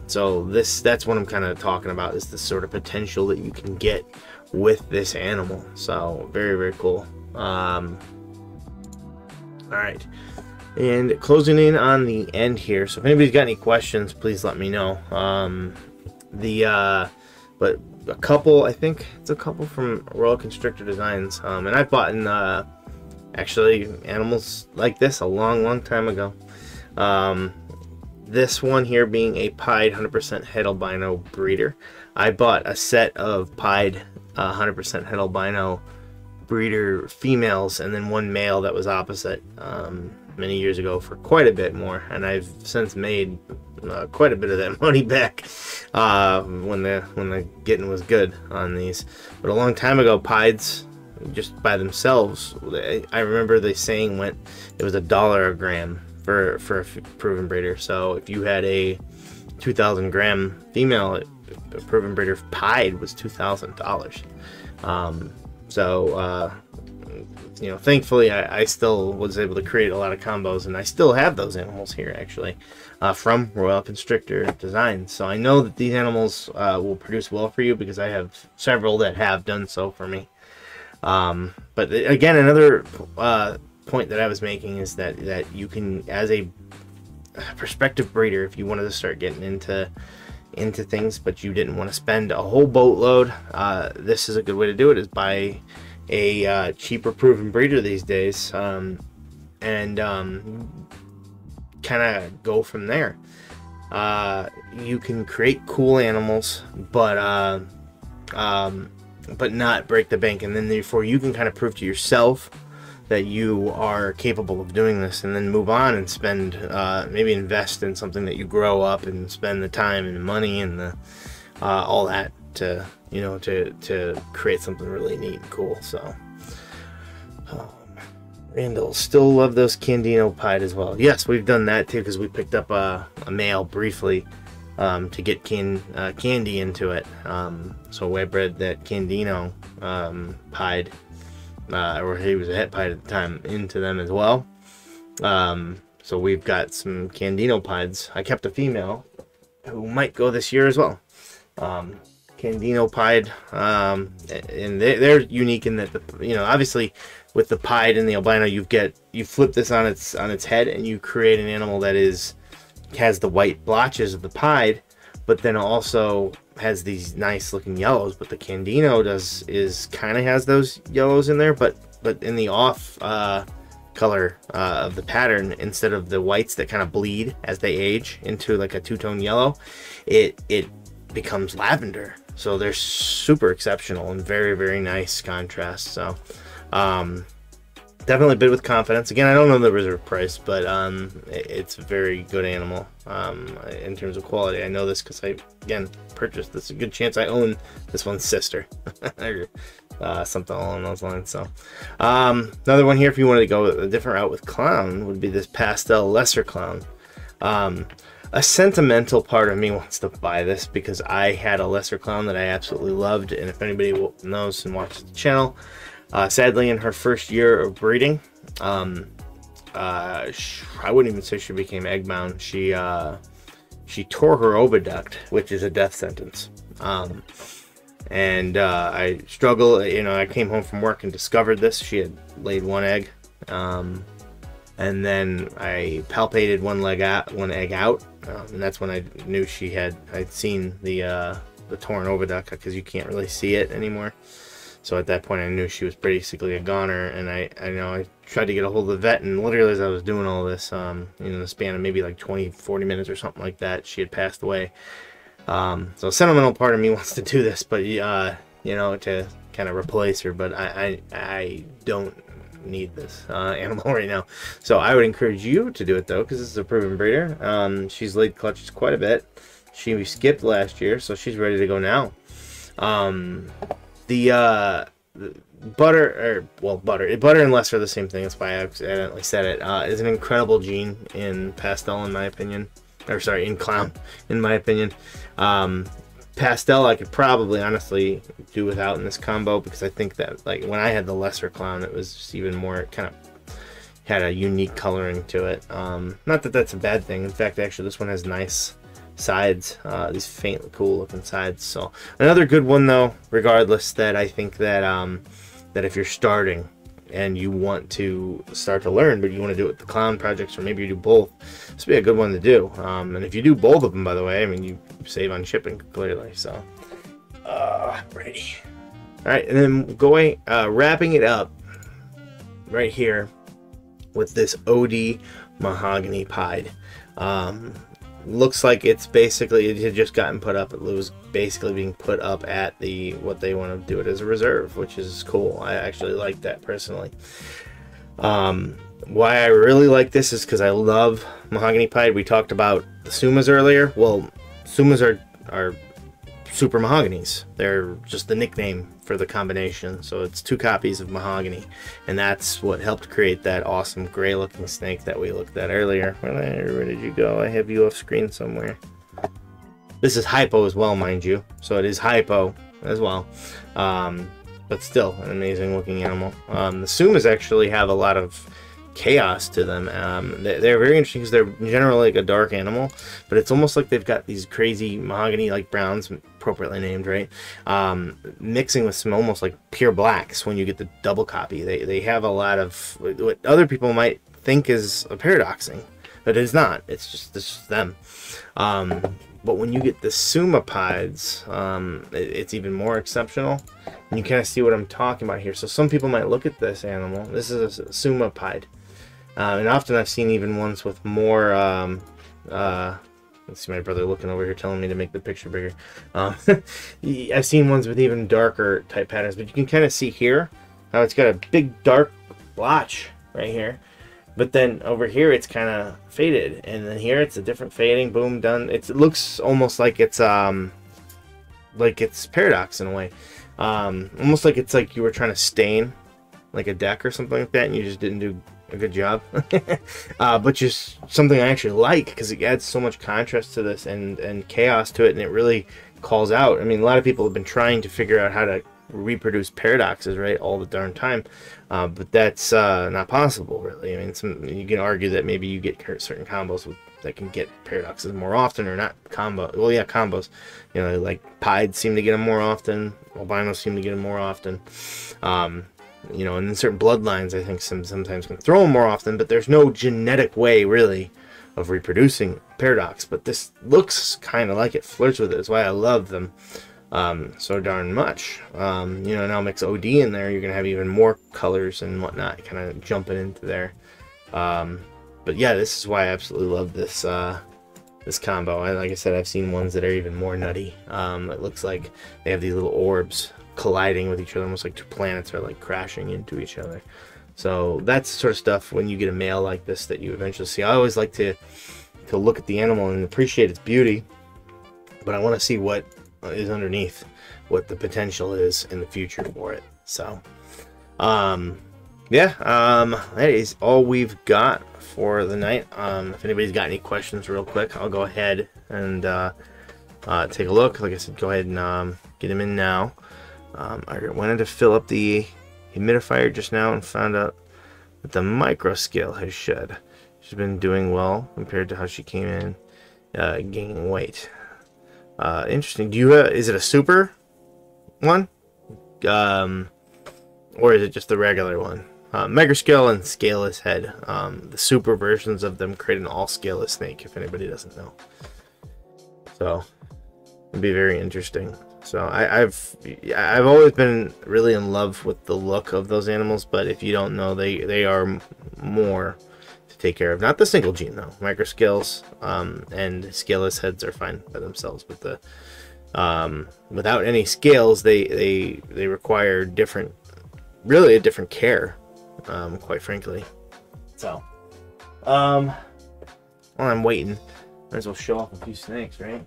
So that's what I'm kind of talking about, is the sort of potential that you can get with this animal. So very, very cool. All right, and closing in on the end here, so if anybody's got any questions, please let me know. But a couple, I think it's a couple from Royal Constrictor Designs, and I've bought in actually animals like this a long time ago. This one here being a pied 100% het albino breeder. I bought a set of pied 100% het albino breeder females and then one male that was opposite many years ago for quite a bit more, and I've since made quite a bit of that money back when the getting was good on these. But a long time ago, pieds just by themselves, I remember the saying went, it was $1 a gram for a proven breeder. So if you had a 2,000 gram female proven breeder pied was $2,000. So you know, thankfully I still was able to create a lot of combos, and I still have those animals here actually, from Royal Constrictor Designs. So I know that these animals will produce well for you, because I have several that have done so for me. But again, another point that I was making is that you can, as a prospective breeder, if you wanted to start getting into things but you didn't want to spend a whole boatload, this is a good way to do it, is buy a cheaper proven breeder these days, and kind of go from there. You can create cool animals, but not break the bank, and then therefore you can kind of prove to yourself that you are capable of doing this, and then move on and spend, maybe invest in something that you grow up and spend the time and the money and the all that to, you know, to create something really neat and cool. So Randall, still love those Candino pied as well. Yes, we've done that too, because we picked up a male briefly to get candy into it. So I bred that Candino pied, or he was a het pied at the time, into them as well. So we've got some Candino pieds. I kept a female who might go this year as well. Candino pied, and they're unique in that, you know, obviously with the pied and the albino, you flip this on its head, and you create an animal that has the white blotches of the pied, but then also has these nice looking yellows. But the Candino kind of has those yellows in there, but in the off color of the pattern, instead of the whites that kind of bleed as they age into like a two-tone yellow, it becomes lavender. So they're super exceptional and very, very nice contrast. So definitely bid with confidence. Again, I don't know the reserve price, but it's a very good animal in terms of quality. I know this because I, again, purchased this. A good chance I own this one's sister or something along those lines. So another one here, if you wanted to go a different route with clown, would be this pastel lesser clown. A sentimental part of me wants to buy this because I had a lesser clown that I absolutely loved, and if anybody knows and watches the channel, sadly in her first year of breeding, I wouldn't even say she became egg bound. She tore her oviduct, which is a death sentence. And I struggled, you know, I came home from work and discovered this. She had laid one egg, and then I palpated one egg out, and that's when I knew I'd seen the torn oviduct, because you can't really see it anymore. So at that point I knew she was basically a goner, and I know I tried to get a hold of the vet, and literally as I was doing all this, in the span of maybe like 20-40 minutes or something like that, she had passed away. So a sentimental part of me wants to do this, but you know, to kind of replace her, but I don't need this animal right now. So I would encourage you to do it though, because this is a proven breeder. She's laid clutches quite a bit. She skipped last year, so she's ready to go now. The butter and lesser are the same thing. That's why I accidentally said it. Is an incredible gene in pastel, in my opinion, or sorry, in clown, in my opinion. Pastel I could probably honestly do without in this combo, because I think that, like, when I had the lesser clown, it was just even more, it kind of had a unique coloring to it. Not that that's a bad thing. In fact, actually, this one has nice sides, these faint, cool looking sides. So another good one though, regardless, that I think that that if you're starting and you want to start to learn, but you want to do it with the clown projects, or maybe you do both, this would be a good one to do. And if you do both of them, by the way, I mean, you save on shipping clearly. So ready. All right, and then going wrapping it up right here with this OD mahogany pied. Looks like it's basically, it had just gotten put up. It was basically being put up at what they want to do it as a reserve, which is cool. I actually like that personally. Why I really like this is because I love mahogany pied. We talked about the Sumas earlier. Well, Sumas are super mahoganies. They're just the nickname for the combination. So it's two copies of mahogany, and that's what helped create that awesome gray looking snake that we looked at earlier. Where did you go? I have you off screen somewhere. This is hypo as well, mind you. So it is hypo as well. But still an amazing looking animal. The Sumas actually have a lot of chaos to them. They're very interesting because they're generally like a dark animal, but it's almost like they've got these crazy mahogany like browns, appropriately named, right? Mixing with some almost like pure blacks when you get the double copy. They have a lot of what other people might think is a paradoxing, but it's not. It's just them. But when you get the Sumapides, it's even more exceptional. And you kind of see what I'm talking about here. So some people might look at this animal. This is a Sumapide. And often I've seen even ones with more... let's see, my brother looking over here telling me to make the picture bigger. I've seen ones with even darker type patterns. But you can kind of see here how it's got a big dark blotch right here. But then over here it's kind of faded, and then here it's a different fading. Boom, done. It looks almost like it's paradox in a way, almost like it's like you were trying to stain like a deck or something like that, and you just didn't do a good job. But just something I actually like because it adds so much contrast to this and chaos to it, and it really calls out. I mean, a lot of people have been trying to figure out how to reproduce paradoxes, right, all the darn time, but that's not possible, really. I mean, you can argue that maybe you get certain combos that can get paradoxes more often, or not well, yeah, combos, you know, like pieds seem to get them more often, albinos seem to get them more often, you know, and in certain bloodlines I think sometimes can throw them more often, but there's no genetic way really of reproducing paradox. But this looks kind of like it, flirts with it. That's why I love them so darn much. You know, now mix OD in there, you're gonna have even more colors and whatnot kind of jumping into there. But yeah, this is why I absolutely love this this combo. Like I said, I've seen ones that are even more nutty. It looks like they have these little orbs colliding with each other, almost like two planets are like crashing into each other. So that's the sort of stuff when you get a male like this that you eventually see. I always like to look at the animal and appreciate its beauty, but I want to see what is underneath, what the potential is in the future for it. So yeah, that is all we've got for the night. If anybody's got any questions real quick, I'll go ahead and take a look. Like I said, go ahead and get them in now. I wanted to fill up the humidifier just now and found out that the micro scale has shed. She's been doing well compared to how she came in, gaining weight. Interesting. Do you is it a super one, or is it just the regular one? Mega scale and scaleless head. The super versions of them create an all scaleless snake, if anybody doesn't know. So it'd be very interesting. So I've always been really in love with the look of those animals, but if you don't know, they are more to take care of. Not the single gene though. Microscales and scaleless heads are fine by themselves, but the without any scales, they require really a different care, quite frankly. So while I'm waiting, might as well show off a few snakes, right?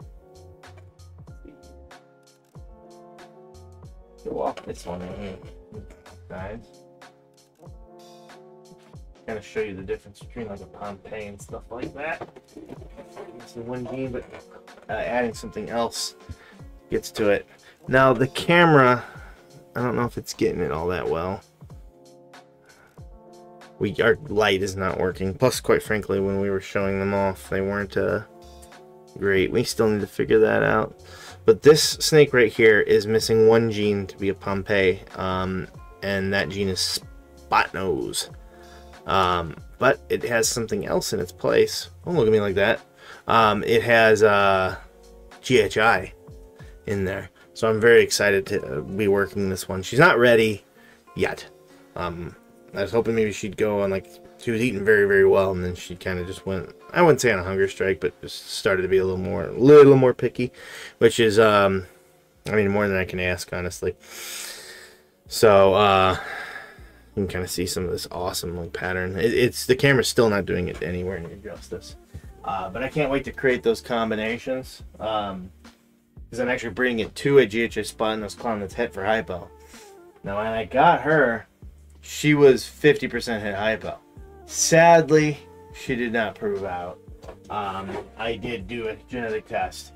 Show off this one right here, guys. Kind of show you the difference between like a Pompeii and stuff like that. It's the one gene, but adding something else gets to it. Now the camera, I don't know if it's getting it all that well. Our light is not working. Plus, quite frankly, when we were showing them off, they weren't great. We still need to figure that out. But this snake right here is missing one gene to be a Pompeii, and that gene is Spotnose. But it has something else in its place. Don't look at me like that. It has GHI in there. So I'm very excited to be working this one. She's not ready yet. I was hoping maybe she'd go on, like, she was eating very, very well, and then she kind of just went, I wouldn't say on a hunger strike, but just started to be a little more picky, which is, I mean, more than I can ask, honestly. So, you can kind of see some of this awesome like pattern. The camera's still not doing it anywhere near justice. But I can't wait to create those combinations. Because I'm actually breeding it to a GHI Spotnose clown that's het for hypo. Now, when I got her, she was 50% het hypo. Sadly, she did not prove out. I did do a genetic test.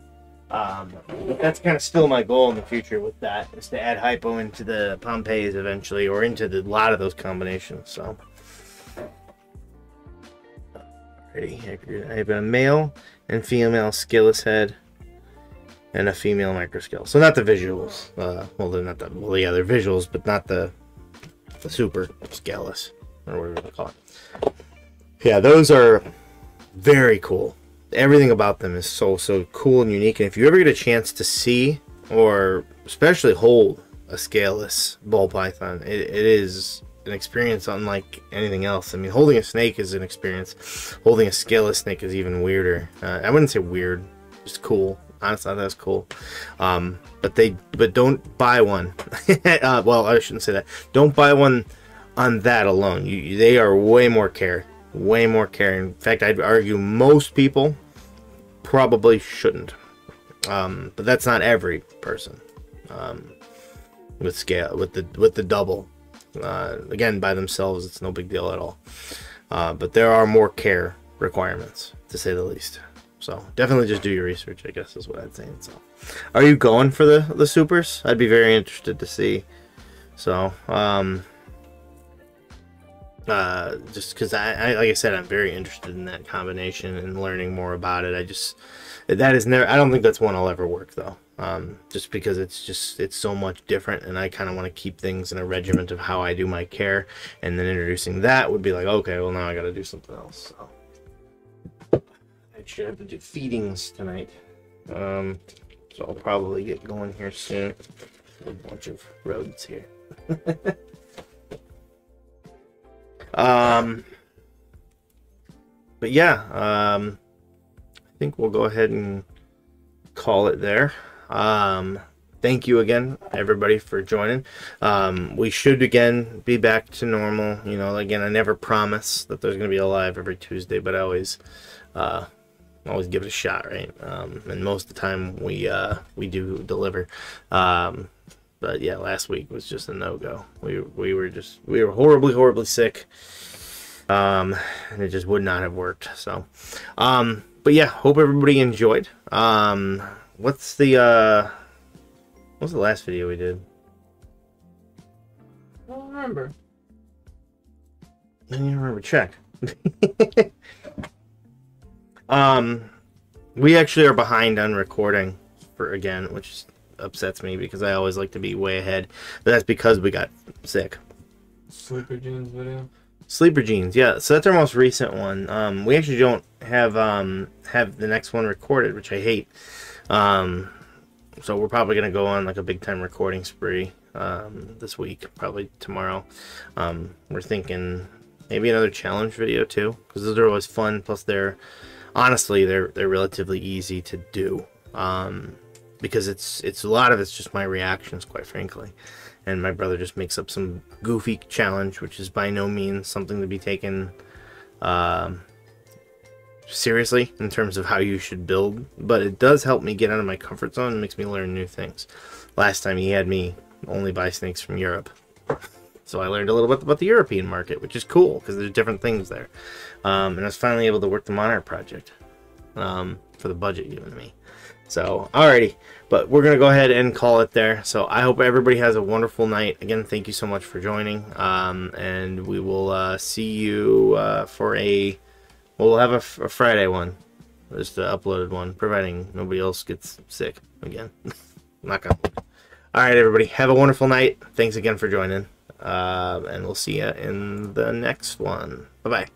But that's kind of still my goal in the future with that, is to add hypo into the Pompeiis eventually, or into a lot of those combinations. So, alrighty, I have a male and female scaleless head and a female microscale. So not the visuals. Well, they're not the, well, yeah, they're visuals, but not the super scaleless, or whatever you call it. Yeah, those are very cool. Everything about them is so cool and unique. And if you ever get a chance to see, or especially hold, a scaleless ball python, it is an experience unlike anything else. I mean, holding a snake is an experience. Holding a scaleless snake is even weirder. I wouldn't say weird, just cool. Honestly, that's cool. But don't buy one. Well, I shouldn't say that. Don't buy one on that alone. They are way more care. Way more care. In fact, I'd argue most people probably shouldn't. But that's not every person. With the double. Again, by themselves, it's no big deal at all. But there are more care requirements, to say the least. So definitely just do your research, I guess is what I'd say. So, are you going for the supers? I'd be very interested to see. So, just because I like I said, I'm very interested in that combination and learning more about it. That is never, I don't think that's one I'll ever work though. Just because it's so much different, and I kind of want to keep things in a regiment of how I do my care, and then introducing that would be like, okay, well now I got to do something else. So I should have to do feedings tonight. So I'll probably get going here soon. A bunch of rodents here. But yeah, I think we'll go ahead and call it there. Thank you again, everybody, for joining. We should again be back to normal. You know, again, I never promise that there's going to be a live every Tuesday, but I always give it a shot, right? And most of the time we do deliver. But yeah, last week was just a no-go. We were horribly sick. And it just would not have worked. So, but yeah, hope everybody enjoyed. What's the last video we did? I don't remember. I don't remember. Check. We actually are behind on recording again, which upsets me because I always like to be way ahead, but that's because we got sick. Sleeper Jeans video. Sleeper Jeans, yeah. So that's our most recent one. We actually don't have the next one recorded, which I hate. So we're probably gonna go on like a big time recording spree this week, probably tomorrow. We're thinking maybe another challenge video too, because those are always fun. Plus, honestly they're relatively easy to do. Because it's a lot of it's just my reactions, quite frankly, and my brother just makes up some goofy challenge, which is by no means something to be taken seriously in terms of how you should build, but it does help me get out of my comfort zone and makes me learn new things. Last time he had me only buy snakes from Europe, so I learned a little bit about the European market, which is cool because there's different things there. And I was finally able to work the Monarch project for the budget given to me. So, alrighty, but we're going to go ahead and call it there. So, I hope everybody has a wonderful night. Again, thank you so much for joining. And we will see you for we'll have a Friday one. Just the uploaded one, providing nobody else gets sick again. Knock on wood. Alright, everybody, have a wonderful night. Thanks again for joining. And we'll see you in the next one. Bye-bye.